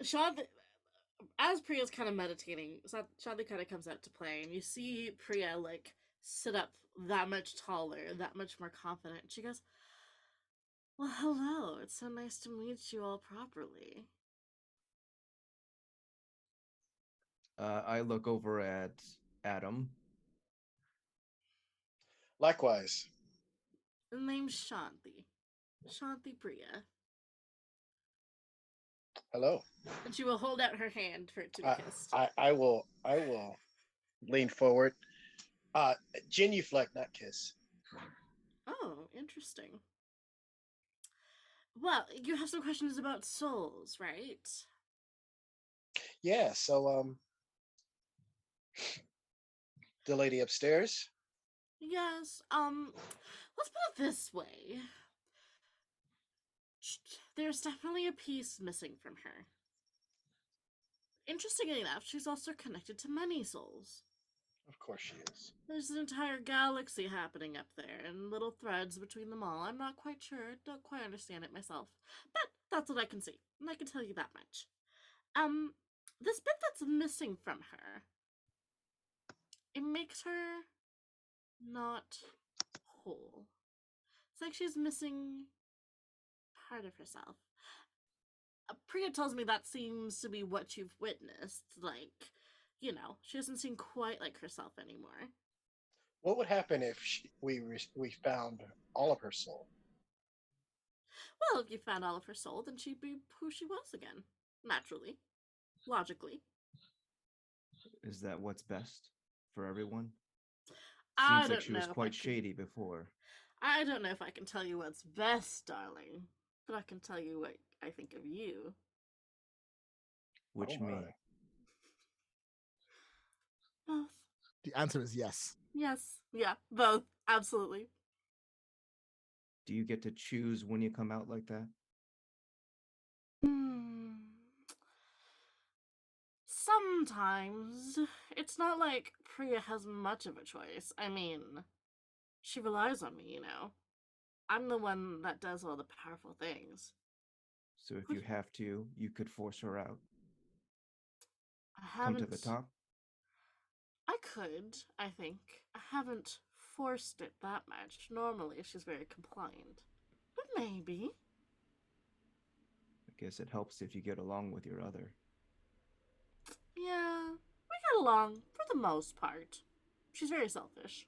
[SPEAKER 4] Shanti, as Priya's kind of meditating, Shanti kind of comes out to play, and you see Priya like sit up that much taller, that much more confident. She goes, well, hello. It's so nice to meet you all properly.
[SPEAKER 3] I look over at Adam.
[SPEAKER 5] Likewise.
[SPEAKER 4] The name's Shanti. Shanti Priya.
[SPEAKER 5] Hello.
[SPEAKER 4] And she will hold out her hand for it to be kissed.
[SPEAKER 5] I will lean forward. Genuflect, not kiss.
[SPEAKER 4] Oh, interesting. Well, you have some questions about souls, right?
[SPEAKER 5] Yeah. So the lady upstairs.
[SPEAKER 4] Yes. Let's put it this way. There's definitely a piece missing from her. Interestingly enough, she's also connected to many souls.
[SPEAKER 5] Of course she is.
[SPEAKER 4] There's an entire galaxy happening up there, and little threads between them all. I'm not quite sure, don't quite understand it myself. But that's what I can see, and I can tell you that much. This bit that's missing from her, it makes her not whole. It's like she's missing part of herself. Priya tells me that seems to be what you've witnessed. Like, she doesn't seem quite like herself anymore.
[SPEAKER 5] What would happen if we found all of her soul?
[SPEAKER 4] Well, if you found all of her soul, then she'd be who she was again. Naturally. Logically.
[SPEAKER 3] Is that what's best for everyone?
[SPEAKER 4] I
[SPEAKER 3] Seems like
[SPEAKER 4] don't
[SPEAKER 3] she was
[SPEAKER 4] know if
[SPEAKER 3] quite
[SPEAKER 4] I can-
[SPEAKER 3] shady before.
[SPEAKER 4] I don't know if I can tell you what's best, darling. But I can tell you what I think of you.
[SPEAKER 3] Which
[SPEAKER 5] Oh
[SPEAKER 3] me?
[SPEAKER 5] my.
[SPEAKER 4] Both.
[SPEAKER 1] The answer is yes.
[SPEAKER 4] Yes. Yeah, both. Absolutely.
[SPEAKER 3] Do you get to choose when you come out like that?
[SPEAKER 4] Sometimes. It's not like Priya has much of a choice. I mean, she relies on me, I'm the one that does all the powerful things.
[SPEAKER 3] So if you have to, you could force her out.
[SPEAKER 4] I
[SPEAKER 3] Come
[SPEAKER 4] haven't.
[SPEAKER 3] to the top?
[SPEAKER 4] I could, I think. I haven't forced it that much. Normally, she's very compliant. But maybe.
[SPEAKER 3] I guess it helps if you get along with your other.
[SPEAKER 4] Yeah, we get along for the most part. She's very selfish.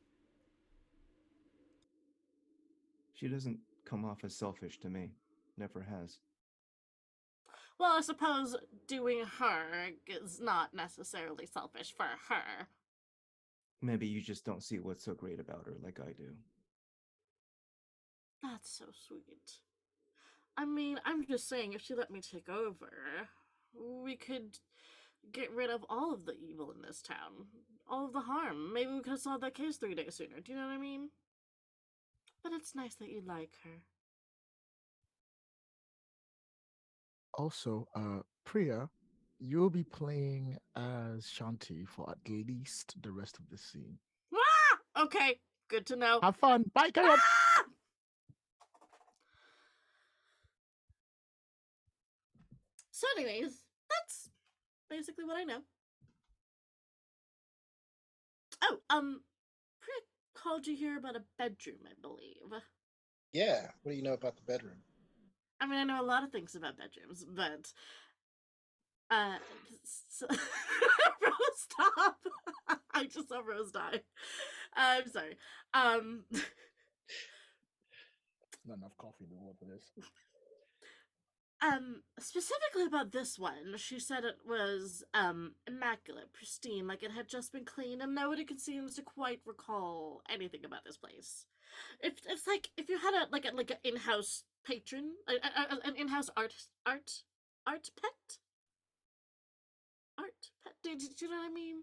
[SPEAKER 3] She doesn't come off as selfish to me. Never has.
[SPEAKER 4] Well, I suppose doing her is not necessarily selfish for her.
[SPEAKER 3] Maybe you just don't see what's so great about her like I do.
[SPEAKER 4] That's so sweet. I mean, I'm just saying, if she let me take over, we could get rid of all of the evil in this town. All of the harm. Maybe we could have solved that case 3 days sooner. Do you know what I mean? But it's nice that you like her.
[SPEAKER 1] Also, Priya, you'll be playing as Shanti for at least the rest of the scene.
[SPEAKER 4] Ah! Okay, good to know.
[SPEAKER 1] Have fun. Bye, carry on.
[SPEAKER 4] Ah! So anyways, that's basically what I know. Oh, Priya called you here about a bedroom, I believe.
[SPEAKER 5] Yeah. What do you know about the bedroom?
[SPEAKER 4] I mean, I know a lot of things about bedrooms, but so... Rose, stop! I just saw Rose die. I'm sorry.
[SPEAKER 1] Not enough coffee to work for this.
[SPEAKER 4] Specifically about this one, she said it was immaculate, pristine, like it had just been cleaned, and nobody seems to quite recall anything about this place. It's like if you had an in-house patron, an in-house art pet. Do you know what I mean?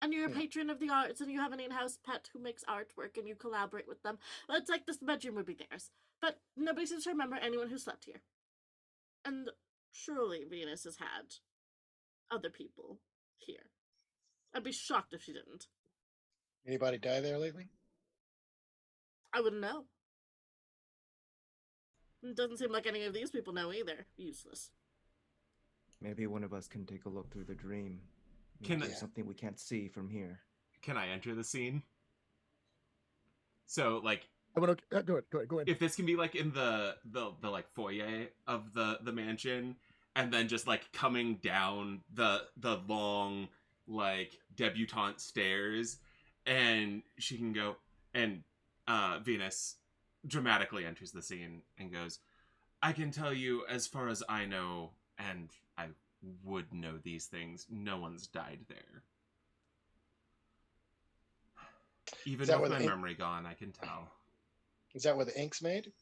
[SPEAKER 4] And you're a
[SPEAKER 5] Yeah.
[SPEAKER 4] patron of the arts, and you have an in-house pet who makes artwork, and you collaborate with them. Well, it's like this bedroom would be theirs, but nobody seems to remember anyone who slept here. And surely Venus has had other people here. I'd be shocked if she didn't.
[SPEAKER 5] Anybody die there lately?
[SPEAKER 4] I wouldn't know. It doesn't seem like any of these people know either. Useless.
[SPEAKER 3] Maybe one of us can take a look through the dream.
[SPEAKER 2] Can
[SPEAKER 3] Maybe
[SPEAKER 5] I-
[SPEAKER 3] something we can't see from here.
[SPEAKER 2] Can I enter the scene? So, like,
[SPEAKER 1] I want to go ahead.
[SPEAKER 2] if this can be like in the like foyer of the mansion, and then just like coming down the long like debutante stairs, and she can go, and Venus dramatically enters the scene and goes, I can tell you, as far as I know, and I would know these things, no one's died there. Even
[SPEAKER 5] that
[SPEAKER 2] with
[SPEAKER 5] where
[SPEAKER 2] my
[SPEAKER 5] the ink-
[SPEAKER 2] memory gone, I can tell.
[SPEAKER 5] Is that where the ink's made?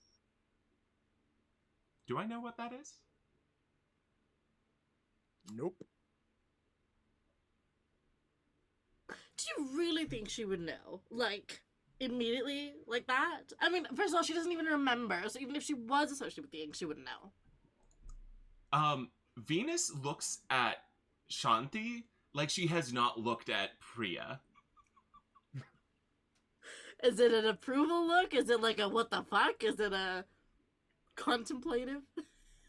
[SPEAKER 2] Do I know what that is?
[SPEAKER 1] Nope.
[SPEAKER 4] Do you really think she would know? Like, immediately like that? I mean, first of all, she doesn't even remember, so even if she was associated with the ink, she wouldn't know.
[SPEAKER 2] Venus looks at Shanti like she has not looked at Priya.
[SPEAKER 4] Is it an approval look? Is it like a what the fuck? Is it a contemplative?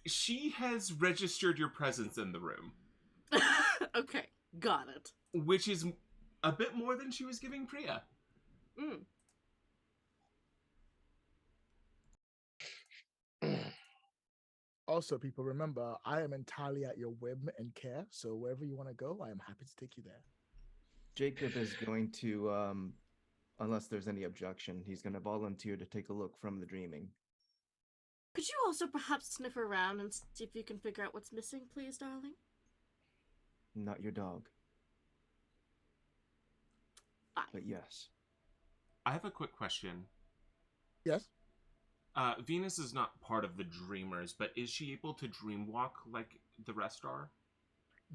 [SPEAKER 2] She has registered your presence in the room,
[SPEAKER 4] Okay, got it.
[SPEAKER 2] which is a bit more than she was giving Priya.
[SPEAKER 1] Also, people, remember, I am entirely at your whim and care. So wherever you want to go, I am happy to take you there.
[SPEAKER 3] Jacob is going to, unless there's any objection, he's going to volunteer to take a look from the dreaming.
[SPEAKER 4] Could you also perhaps sniff around and see if you can figure out what's missing, please, darling?
[SPEAKER 3] Not your dog,
[SPEAKER 4] Fine.
[SPEAKER 3] but yes.
[SPEAKER 2] I have a quick question.
[SPEAKER 1] Yes.
[SPEAKER 2] Venus is not part of the Dreamers, but is she able to dreamwalk like the rest are?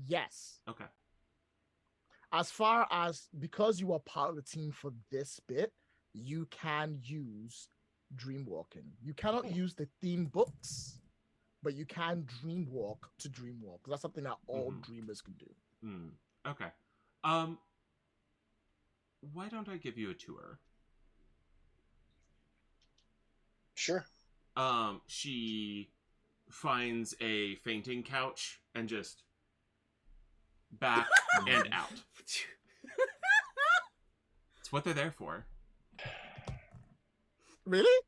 [SPEAKER 1] Yes.
[SPEAKER 2] Okay.
[SPEAKER 1] As far as, because you are part of the team for this bit, you can use dreamwalking. You cannot use the theme books, but you can dreamwalk to dreamwalk. That's something that all dreamers can do.
[SPEAKER 2] Okay. Why don't I give you a tour?
[SPEAKER 5] Sure.
[SPEAKER 2] She finds a fainting couch and just back and out. It's what they're there for.
[SPEAKER 1] Really?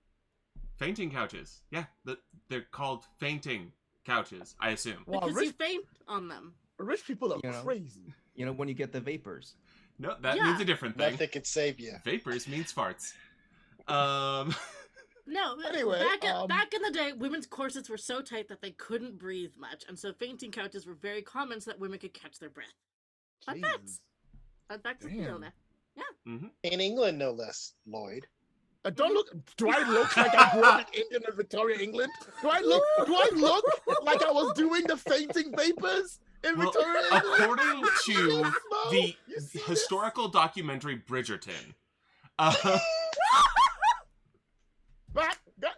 [SPEAKER 2] Fainting couches. Yeah, they're called fainting couches, I assume.
[SPEAKER 1] Wow,
[SPEAKER 4] Because you faint on them.
[SPEAKER 1] rich people are
[SPEAKER 3] You know.
[SPEAKER 1] crazy.
[SPEAKER 3] You know, when you get the vapors.
[SPEAKER 2] No, that
[SPEAKER 4] Yeah.
[SPEAKER 2] means a different thing.
[SPEAKER 5] Nothing could save you.
[SPEAKER 2] Vapors means farts.
[SPEAKER 4] No,
[SPEAKER 1] Anyway,
[SPEAKER 4] back in the day, women's corsets were so tight that they couldn't breathe much, and so fainting couches were very common so that women could catch their breath. Fun facts.
[SPEAKER 1] Jesus.
[SPEAKER 4] Fun facts with
[SPEAKER 1] Damn.
[SPEAKER 4] Fiona.
[SPEAKER 5] In England, no less, Lloyd.
[SPEAKER 1] Don't look. Do I look like I grew up in England and Victoria, England? Do I look like I was doing the fainting vapors in
[SPEAKER 2] Well,
[SPEAKER 1] Victoria, England?
[SPEAKER 2] according to
[SPEAKER 1] Smo?
[SPEAKER 2] the
[SPEAKER 1] You see this?
[SPEAKER 2] historical documentary Bridgerton,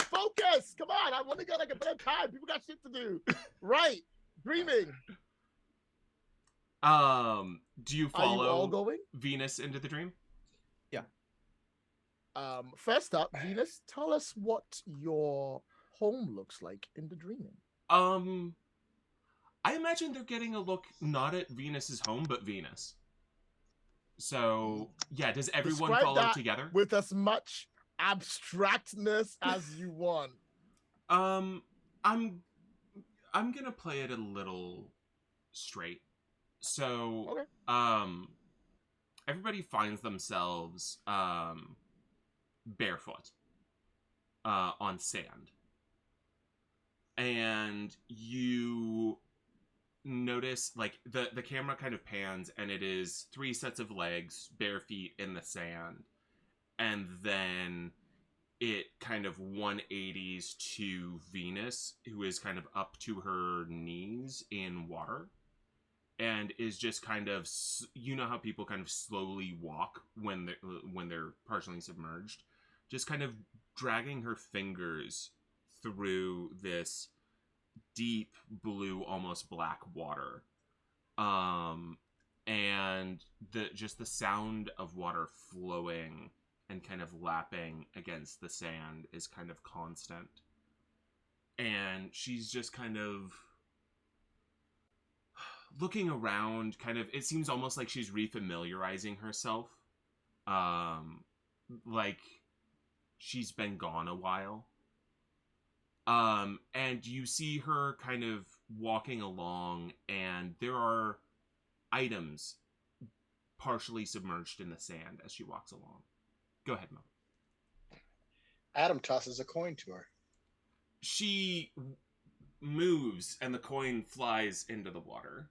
[SPEAKER 1] focus. Come on, I want to get like a bit of time. People got shit to do. Right, dreaming.
[SPEAKER 2] do you
[SPEAKER 1] Are you all
[SPEAKER 2] follow
[SPEAKER 1] going?
[SPEAKER 2] Venus into the dream?
[SPEAKER 1] First up, Venus, tell us what your home looks like in the dreaming.
[SPEAKER 2] I imagine they're getting a look not at Venus's home, but Venus. So, yeah, does everyone
[SPEAKER 1] Describe
[SPEAKER 2] follow
[SPEAKER 1] that
[SPEAKER 2] together?
[SPEAKER 1] with as much abstractness as you want.
[SPEAKER 2] I'm gonna play it a little straight. So,
[SPEAKER 1] Okay.
[SPEAKER 2] everybody finds themselves barefoot on sand, and you notice like the camera kind of pans, and it is 3 sets of legs, bare feet in the sand, and then it kind of 180s to Venus, who is kind of up to her knees in water, and is just kind of, you know how people kind of slowly walk when they're partially submerged, just kind of dragging her fingers through this deep blue, almost black water, and the sound of water flowing and kind of lapping against the sand is kind of constant, and she's just kind of looking around, kind of, it seems almost like she's refamiliarizing herself, like she's been gone a while. And you see her kind of walking along, and there are items partially submerged in the sand as she walks along. Go ahead, Mo.
[SPEAKER 5] Adam tosses a coin to her.
[SPEAKER 2] She moves, and the coin flies into the water.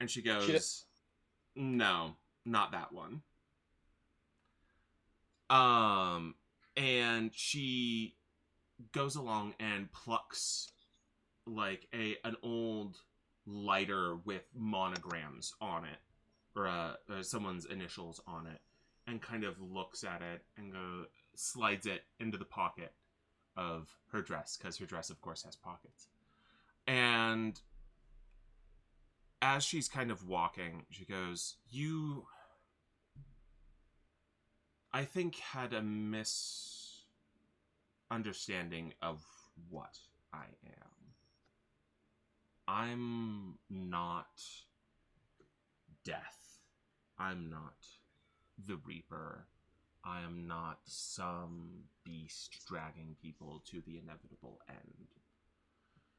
[SPEAKER 2] And she goes, no, not that one. And she goes along and plucks like an old lighter with monograms on it, or someone's initials on it, and kind of looks at it and slides it into the pocket of her dress, because her dress, of course, has pockets. And as she's kind of walking, she goes, "You, I think, had a misunderstanding of what I am. I'm not death. I'm not the Reaper. I am not some beast dragging people to the inevitable end."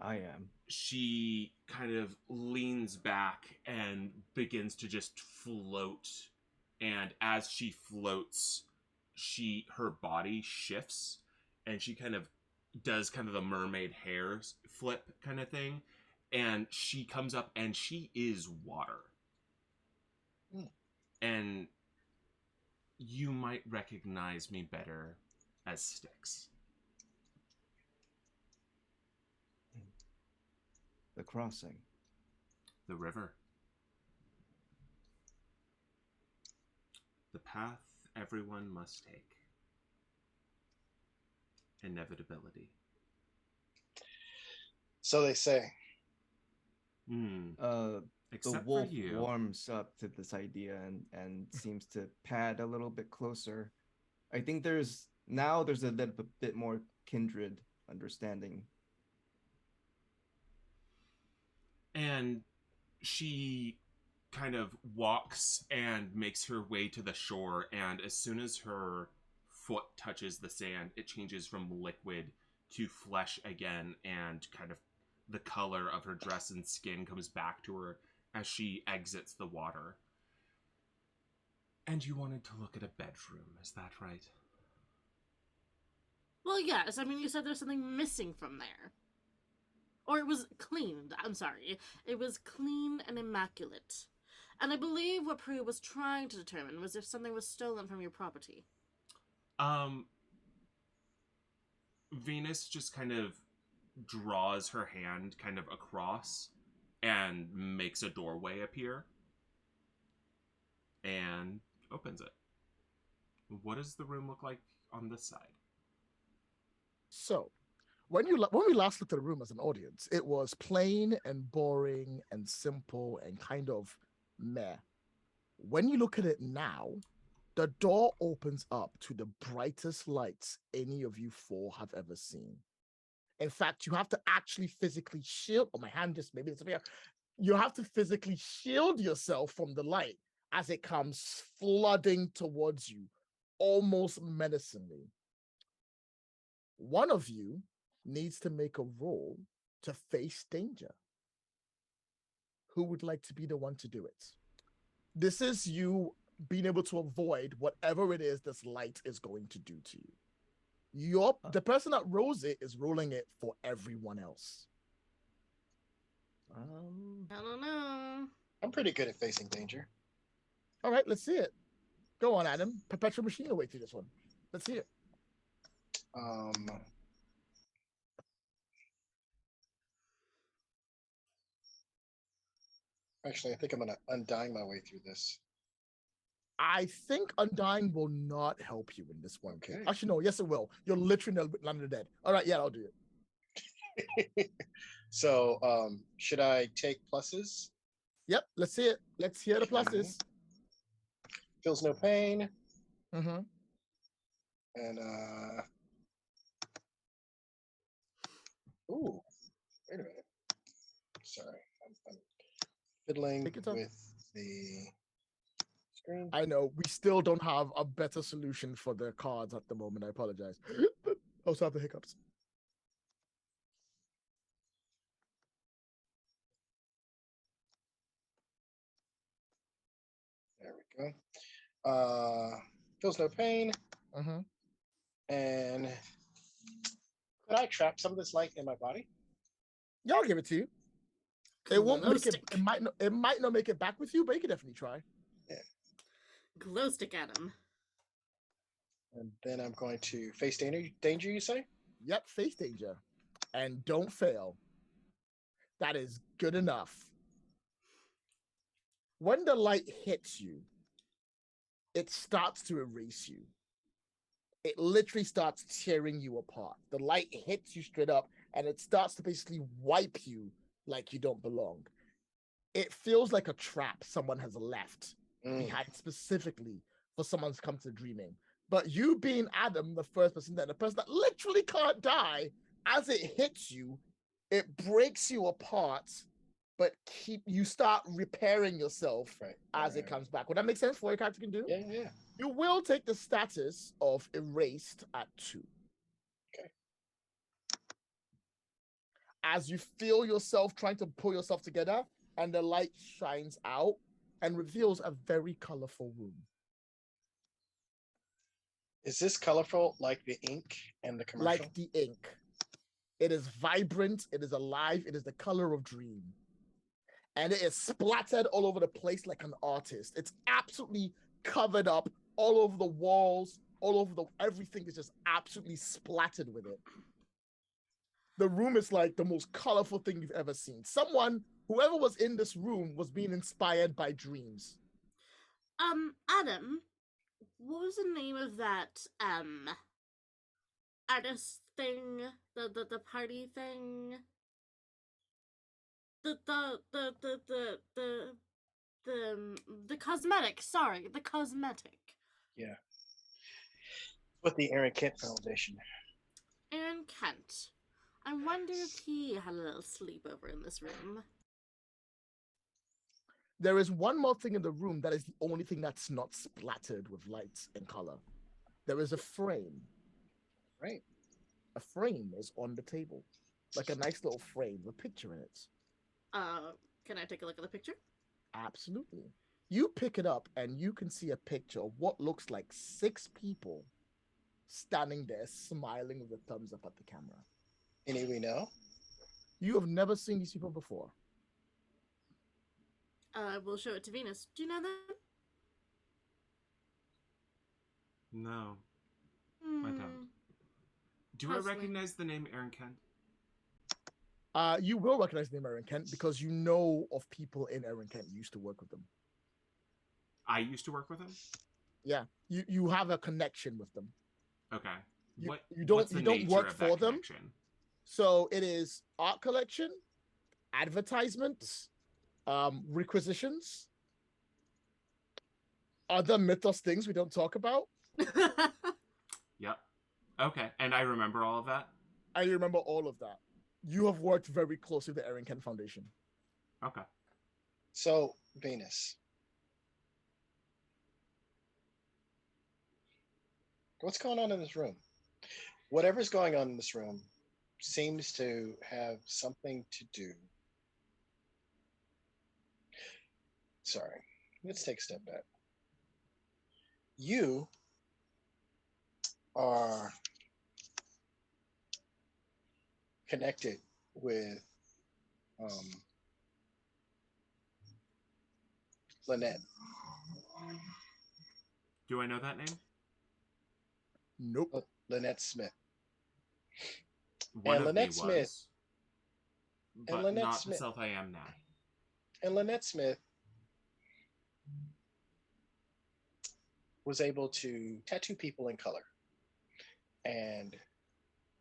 [SPEAKER 3] I am.
[SPEAKER 2] She kind of leans back and begins to just float. And as she floats, her body shifts, and she kind of does kind of the mermaid hair flip kind of thing. And she comes up and she is water.
[SPEAKER 5] Mm.
[SPEAKER 2] And you might recognize me better as Styx.
[SPEAKER 3] The crossing.
[SPEAKER 2] The river. The path everyone must take. Inevitability.
[SPEAKER 5] So they say.
[SPEAKER 3] The
[SPEAKER 2] Except
[SPEAKER 3] wolf
[SPEAKER 2] for you.
[SPEAKER 3] warms up to this idea and seems to pad a little bit closer. I think there's a little bit more kindred understanding.
[SPEAKER 2] And she kind of walks and makes her way to the shore, and as soon as her foot touches the sand, it changes from liquid to flesh again, and kind of the color of her dress and skin comes back to her as she exits the water. And you wanted to look at a bedroom, is that right?
[SPEAKER 4] Well, yes. I mean, you said there's something missing from there. Or it was cleaned. I'm sorry. It was clean and immaculate. And I believe what Priya was trying to determine was if something was stolen from your property.
[SPEAKER 2] Venus just kind of draws her hand kind of across and makes a doorway appear and opens it. What does the room look like on this side?
[SPEAKER 1] So, when we last looked at the room as an audience, it was plain and boring and simple and kind of meh. When you look at it now, the door opens up to the brightest lights any of you four have ever seen. In fact, you have to actually physically shield. Oh, my hand just maybe it's here. You have to physically shield yourself from the light as it comes flooding towards you, almost menacingly. One of you needs to make a roll to face danger. Who would like to be the one to do it? This is you being able to avoid whatever it is this light is going to do to you. The person that rolls it is rolling it for everyone else.
[SPEAKER 4] I don't know.
[SPEAKER 5] I'm pretty good at facing danger.
[SPEAKER 1] All right, let's see it. Go on, Adam. Perpetual machine your way through this one. Let's see it.
[SPEAKER 5] Actually, I think I'm gonna undying my way through this.
[SPEAKER 1] I think undying will not help you in this one.
[SPEAKER 5] Okay.
[SPEAKER 1] Actually, no. Yes, it will. You're literally landed dead. All right, yeah, I'll do it.
[SPEAKER 5] So, should I take pluses?
[SPEAKER 1] Yep, let's see it. Let's hear the pluses.
[SPEAKER 5] Feels no pain.
[SPEAKER 1] Mm-hmm.
[SPEAKER 5] And ooh, wait a minute. Sorry, I'm fiddling with the screen.
[SPEAKER 1] I know we still don't have a better solution for the cards at the moment. I apologize. But also have the hiccups.
[SPEAKER 5] There we go. Feels no pain.
[SPEAKER 1] Mm-hmm.
[SPEAKER 5] And could I trap some of this light in my body?
[SPEAKER 1] Yeah, I'll give it to you. It won't make it. It might not make it back with you, but you can definitely try.
[SPEAKER 5] Yeah.
[SPEAKER 4] Glow stick at him.
[SPEAKER 5] And then I'm going to face danger, you say?
[SPEAKER 1] Yep, face danger. And don't fail. That is good enough. When the light hits you, it starts to erase you. It literally starts tearing you apart. The light hits you straight up and it starts to basically wipe you like you don't belong. It feels like a trap someone has left behind specifically for someone to come to dreaming. But you being Adam, the first person there, the person that literally can't die, as it hits you, it breaks you apart, but you start repairing yourself as it comes back. Would that make sense for what your character can do?
[SPEAKER 5] Yeah.
[SPEAKER 1] You will take the status of erased at 2.
[SPEAKER 5] Okay.
[SPEAKER 1] As you feel yourself trying to pull yourself together, and the light shines out and reveals a very colorful room.
[SPEAKER 5] Is this colorful like the ink and the commercial?
[SPEAKER 1] Like the ink. It is vibrant, it is alive, it is the color of dream. And it is splattered all over the place like an artist. It's absolutely covered up all over the walls, all over everything is just absolutely splattered with it. The room is like the most colorful thing you've ever seen. Whoever was in this room was being inspired by dreams.
[SPEAKER 4] Adam, what was the name of that artist thing? The party thing? The cosmetic, sorry, the cosmetic.
[SPEAKER 5] Yeah. With the Aaron Kent Foundation.
[SPEAKER 4] Aaron Kent. I wonder if he had a little sleepover in this room.
[SPEAKER 1] There is one more thing in the room that is the only thing that's not splattered with lights and color. There is a frame.
[SPEAKER 5] Right.
[SPEAKER 1] A frame is on the table. Like a nice little frame with a picture in it.
[SPEAKER 4] Can I take a look at the picture?
[SPEAKER 1] Absolutely. You pick it up and you can see a picture of what looks like 6 people standing there smiling with a thumbs up at the camera.
[SPEAKER 5] Any we know?
[SPEAKER 1] You have never seen these people before.
[SPEAKER 4] We'll show it to Venus. Do you know them?
[SPEAKER 2] No, I don't. Do I recognize the name Aaron Kent?
[SPEAKER 1] You will recognize the name Aaron Kent because you know of people in Aaron Kent. You used to work with them.
[SPEAKER 2] I used to work with him?
[SPEAKER 1] Yeah, you have a connection with them.
[SPEAKER 2] Okay.
[SPEAKER 1] You don't work for them. So it is art collection, advertisements, requisitions, other mythos things we don't talk about.
[SPEAKER 2] Yep. Okay, and I remember all of that?
[SPEAKER 1] I remember all of that. You have worked very closely with the Aaron Kent Foundation.
[SPEAKER 2] Okay.
[SPEAKER 5] So, Venus. What's going on in this room? Whatever's going on in this room seems to have something to do. Sorry, let's take a step back. You are connected with Lynette.
[SPEAKER 2] Do I know that name?
[SPEAKER 1] Nope.
[SPEAKER 5] Lynette Smith.
[SPEAKER 2] One
[SPEAKER 5] and
[SPEAKER 2] of
[SPEAKER 5] Lynette
[SPEAKER 2] me
[SPEAKER 5] Smith.
[SPEAKER 2] was, but
[SPEAKER 5] and Lynette
[SPEAKER 2] not
[SPEAKER 5] Smith.
[SPEAKER 2] the self I am now.
[SPEAKER 5] And Lynette Smith was able to tattoo people in color. And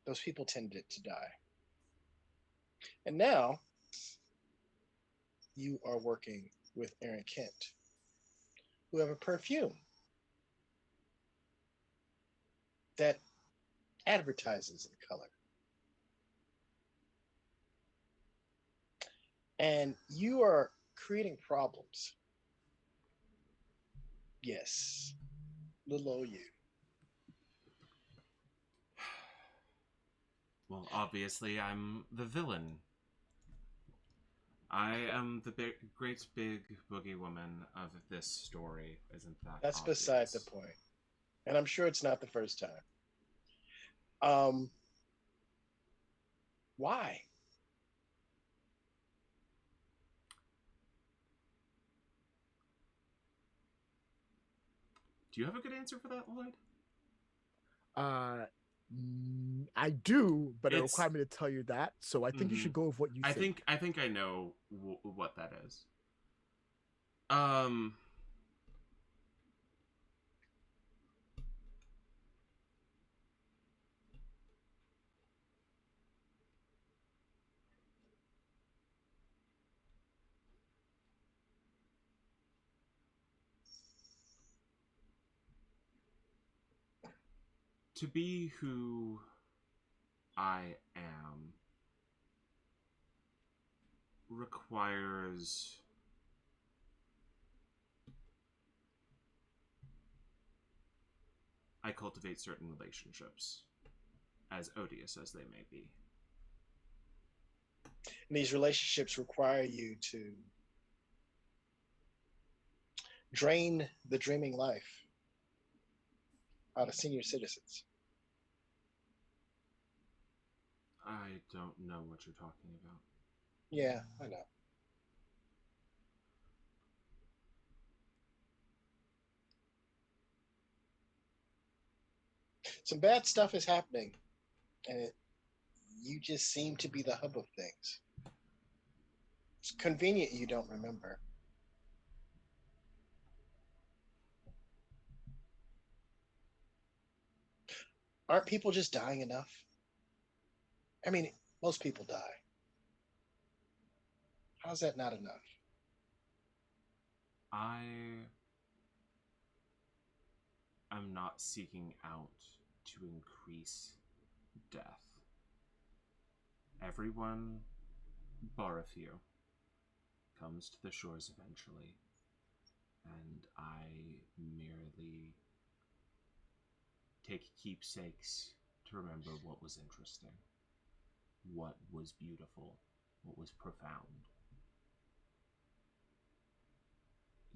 [SPEAKER 5] those people tended to die. And now you are working with Aaron Kent, who have a perfume that advertises in color. And you are creating problems. Yes, little old you.
[SPEAKER 2] Well, obviously, I'm the villain. I am the great big boogie woman of this story, isn't that
[SPEAKER 5] That's
[SPEAKER 2] obvious?
[SPEAKER 5] beside the point. And I'm sure it's not the first time. Why?
[SPEAKER 2] Do you have a good answer for that, Lloyd?
[SPEAKER 1] I do, but it
[SPEAKER 2] It's.
[SPEAKER 1] requires me to tell you that. So I think you
[SPEAKER 2] Mhm.
[SPEAKER 1] should go with what you
[SPEAKER 2] I
[SPEAKER 1] think.
[SPEAKER 2] think I know what that is. Um. To be who I am requires I cultivate certain relationships, as odious as they may be.
[SPEAKER 5] And these relationships require you to drain the dreaming life out of senior citizens.
[SPEAKER 2] I don't know what you're talking about.
[SPEAKER 5] Yeah, I know. Some bad stuff is happening, and you just seem to be the hub of things. It's convenient you don't remember. Aren't people just dying enough? I mean, most people die. How's that not enough?
[SPEAKER 2] I am not seeking out to increase death. Everyone, bar a few, comes to the shores eventually, and I merely take keepsakes to remember what was interesting, what was beautiful, what was profound.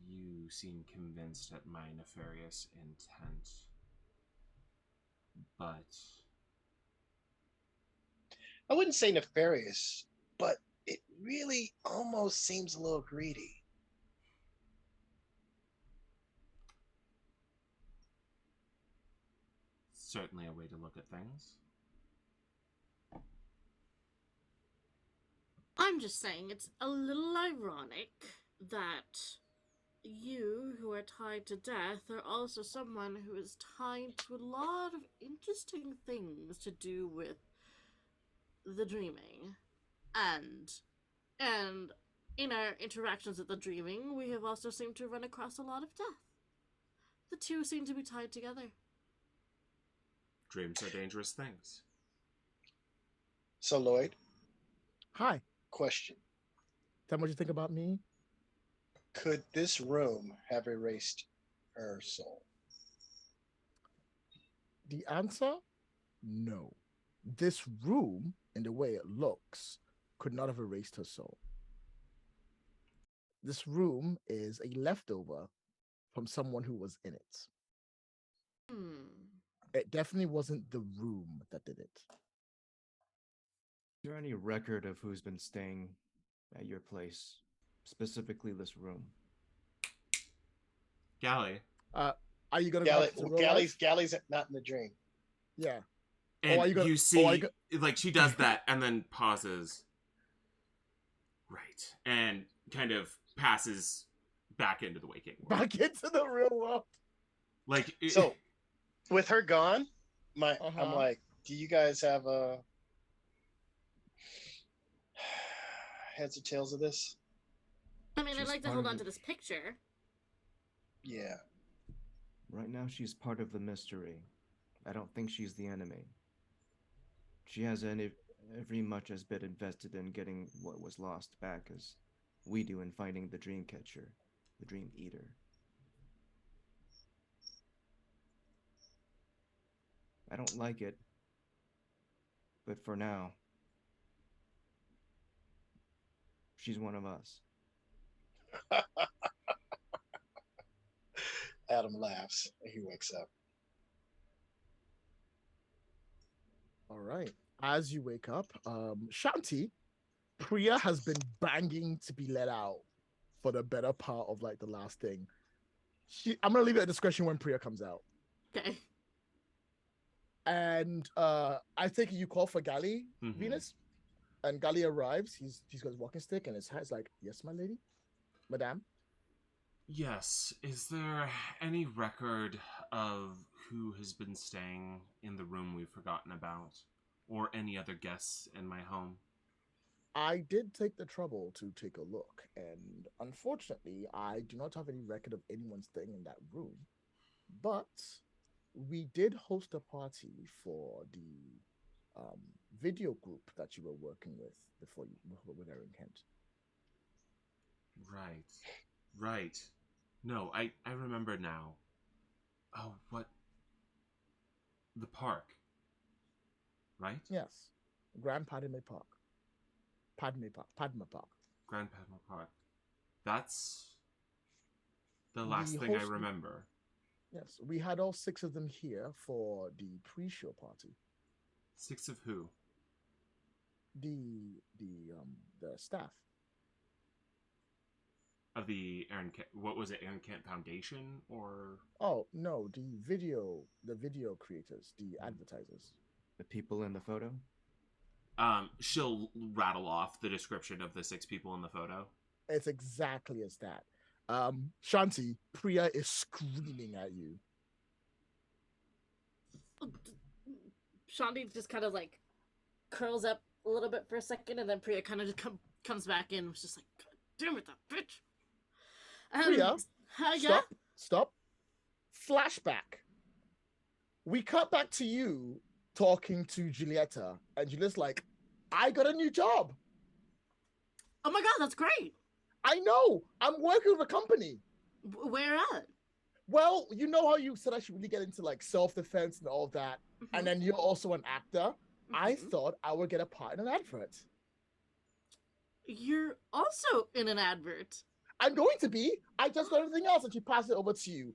[SPEAKER 2] You seem convinced at my nefarious intent, but
[SPEAKER 5] I wouldn't say nefarious, but it really almost seems a little greedy.
[SPEAKER 2] certainly a way to look at things.
[SPEAKER 4] I'm just saying it's a little ironic that you, who are tied to death, are also someone who is tied to a lot of interesting things to do with the dreaming. And and in our interactions with the dreaming, we have also seemed to run across a lot of death. The two seem to be tied together.
[SPEAKER 2] Dreams are dangerous things.
[SPEAKER 5] So, Lloyd,
[SPEAKER 1] Hi.
[SPEAKER 5] question.
[SPEAKER 1] Tell me what you think about me.
[SPEAKER 5] Could this room have erased her soul?
[SPEAKER 1] The answer? No. This room, in the way it looks, could not have erased her soul. This room is a leftover from someone who was in it. It definitely wasn't the room that did it.
[SPEAKER 3] Is there any record of who's been staying at your place, specifically this room?
[SPEAKER 2] Galley.
[SPEAKER 1] Are you gonna go back to real life?
[SPEAKER 5] Galley's not in the dream.
[SPEAKER 1] Yeah.
[SPEAKER 2] And
[SPEAKER 1] are you gonna-
[SPEAKER 2] you see,
[SPEAKER 1] go-
[SPEAKER 2] like, she does that and then pauses. Right. And kind of passes back into the waking world.
[SPEAKER 1] Back into the real world.
[SPEAKER 2] Like,
[SPEAKER 5] So, with her gone, I'm
[SPEAKER 1] Uh-huh.
[SPEAKER 5] like, do you guys have heads or tails of this?
[SPEAKER 4] I mean, I'd
[SPEAKER 3] She's
[SPEAKER 4] like to
[SPEAKER 3] part
[SPEAKER 4] hold
[SPEAKER 3] of
[SPEAKER 4] on
[SPEAKER 3] it.
[SPEAKER 4] to this picture.
[SPEAKER 5] Yeah.
[SPEAKER 3] Right now, she's part of the mystery. I don't think she's the enemy. She has every much as bit invested in getting what was lost back as we do in finding the dream catcher, the dream eater. I don't like it, but for now, she's one of us.
[SPEAKER 5] Adam laughs and he wakes up.
[SPEAKER 1] All right. As you wake up, Shanti, Priya has been banging to be let out for the better part of like the last thing. I'm gonna leave it at discretion when Priya comes out.
[SPEAKER 4] Okay.
[SPEAKER 1] And I think you call for Gally,
[SPEAKER 2] Mhm.
[SPEAKER 1] Venus, and Gally arrives. He's got his walking stick, and his hat's like, "Yes, my lady, madame."
[SPEAKER 2] Yes. Is there any record of who has been staying in the room we've forgotten about, or any other guests in my home?
[SPEAKER 1] I did take the trouble to take a look, and unfortunately, I do not have any record of anyone staying in that room. But we did host a party for the um, video group that you were working with before you with Erin Kent.
[SPEAKER 2] Right. Right. No, I remember now. Oh, what? The park. Right?
[SPEAKER 1] Yes, Grand Padme Park. Padma Park.
[SPEAKER 2] Grand Padma Park. That's the last
[SPEAKER 1] We
[SPEAKER 2] thing I
[SPEAKER 1] host-
[SPEAKER 2] remember.
[SPEAKER 1] Yes, we had all 6 of them here for the pre-show party.
[SPEAKER 2] 6 of who?
[SPEAKER 1] The staff.
[SPEAKER 2] Of the Aaron Kent, what was it, Aaron Kent Foundation, or?
[SPEAKER 1] Oh no, the video creators, the advertisers.
[SPEAKER 3] The people in the photo.
[SPEAKER 2] She'll rattle off the description of the 6 people in the photo.
[SPEAKER 1] It's exactly as that. Shanti, Priya is screaming at you.
[SPEAKER 4] Shanti just kind of like curls up a little bit for a second, and then Priya kind of just comes back in. Was just like, God damn it, that bitch.
[SPEAKER 1] Priya,
[SPEAKER 4] Yeah.
[SPEAKER 1] Stop. Flashback. We cut back to you talking to Julieta, and Julieta's like, I got a new job.
[SPEAKER 4] Oh my God, that's great.
[SPEAKER 1] I know. I'm working with a company.
[SPEAKER 4] Where at?
[SPEAKER 1] Well, you know how you said I should really get into like self-defense and all that,
[SPEAKER 4] Mm-hmm.
[SPEAKER 1] and then you're also an actor. I
[SPEAKER 4] Mhm.
[SPEAKER 1] thought I would get a part in an advert.
[SPEAKER 4] You're also in an advert.
[SPEAKER 1] I'm going to be. I just got everything else, and she passed it over to you.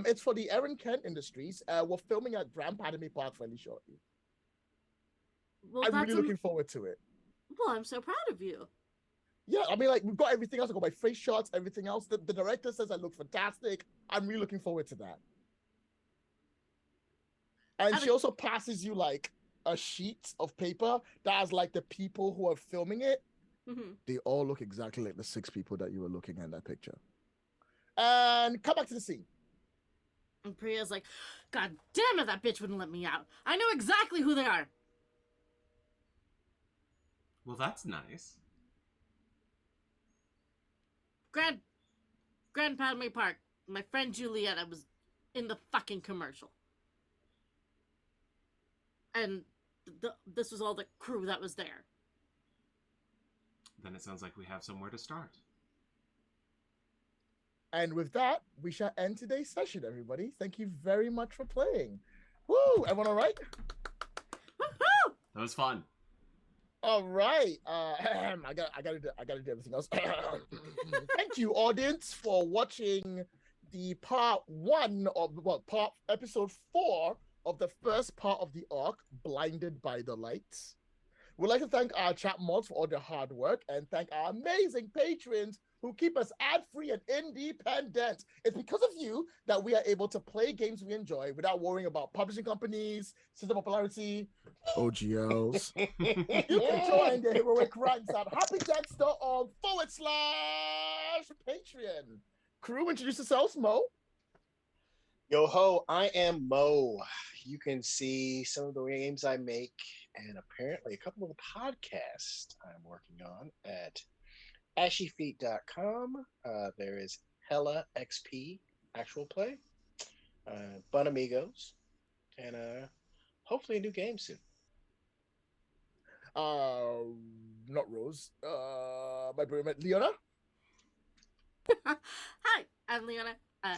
[SPEAKER 1] It's for the Erin Kent Industries. We're filming at Grand Padme Park fairly shortly.
[SPEAKER 4] Well,
[SPEAKER 1] I'm really looking forward to it.
[SPEAKER 4] Well, I'm so proud of you.
[SPEAKER 1] Yeah, I mean, like, we've got everything else. I got my face shots, everything else. The director says I look fantastic. I'm really looking forward to that. And she also passes you like a sheet of paper that has like the people who are filming it.
[SPEAKER 4] Mm-hmm.
[SPEAKER 1] They all look exactly like the 6 people that you were looking at in that picture. And come back to the scene.
[SPEAKER 4] And Priya's like, God damn it, that bitch wouldn't let me out. I know exactly who they are.
[SPEAKER 2] Well, that's nice.
[SPEAKER 4] Grand Padme Park. My friend Julieta was in the fucking commercial. And this was all the crew that was there.
[SPEAKER 2] Then it sounds like we have somewhere to start.
[SPEAKER 1] And with that, we shall end today's session, everybody. Thank you very much for playing. Woo! Everyone all right?
[SPEAKER 4] Woohoo!
[SPEAKER 2] That was fun.
[SPEAKER 1] All right. I gotta do everything else. Thank you, audience, for watching the part 1 of episode 4 of the first part of the arc, Blinded by the Lights. We'd like to thank our chat mods for all their hard work, and thank our amazing patrons who keep us ad-free and independent. It's because of you that we are able to play games we enjoy without worrying about publishing companies, system popularity, OGLs. You can join the heroic ranks at happyjacksrpg.com/Patreon. Crew, introduce yourselves, Mo.
[SPEAKER 5] Yo ho, I am Mo. You can see some of the games I make and apparently a couple of the podcasts I'm working on at ashyfeet.com. There is Hella XP actual play, Bun Amigos, and hopefully a new game soon.
[SPEAKER 1] Not Rose. My brother, Leona.
[SPEAKER 4] Hi, I'm Leona.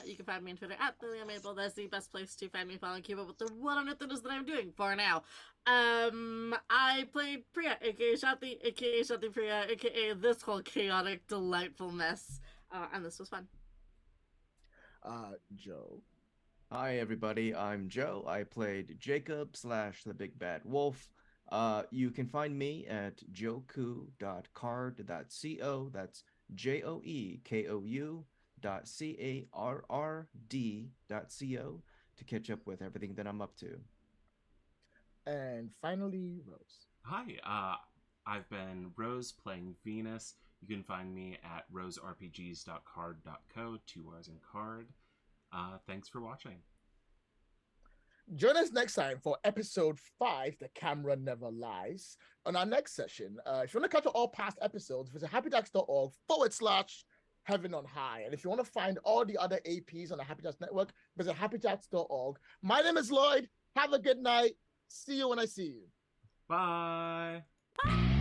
[SPEAKER 4] You can find me on Twitter at LeonaMaple. That's the best place to find me, follow, and keep up with the one-on-one things that I'm doing for now. I played Priya, aka Shanti, aka Shanti Priya, aka this whole chaotic, delightful mess. And this was fun.
[SPEAKER 1] Joe.
[SPEAKER 3] Hi everybody, I'm Joe. I played Jacob / the Big Bad Wolf. You can find me at joekou.card.co. That's JOEKOU.CARRD.co to catch up with everything that I'm up to.
[SPEAKER 1] And finally, Rose.
[SPEAKER 2] Hi, I've been Rose playing Venus. You can find me at roserpgs.card.co, 2 R's in card. Thanks for watching.
[SPEAKER 1] Join us next time for episode 5, The Camera Never Lies. On our next session, if you want to catch all past episodes, visit happyjacks.org/heaven on high. And if you want to find all the other APs on the Happy Jacks network, visit happyjacks.org. My name is Lloyd. Have a good night. See you when I see you.
[SPEAKER 2] Bye.
[SPEAKER 4] Bye.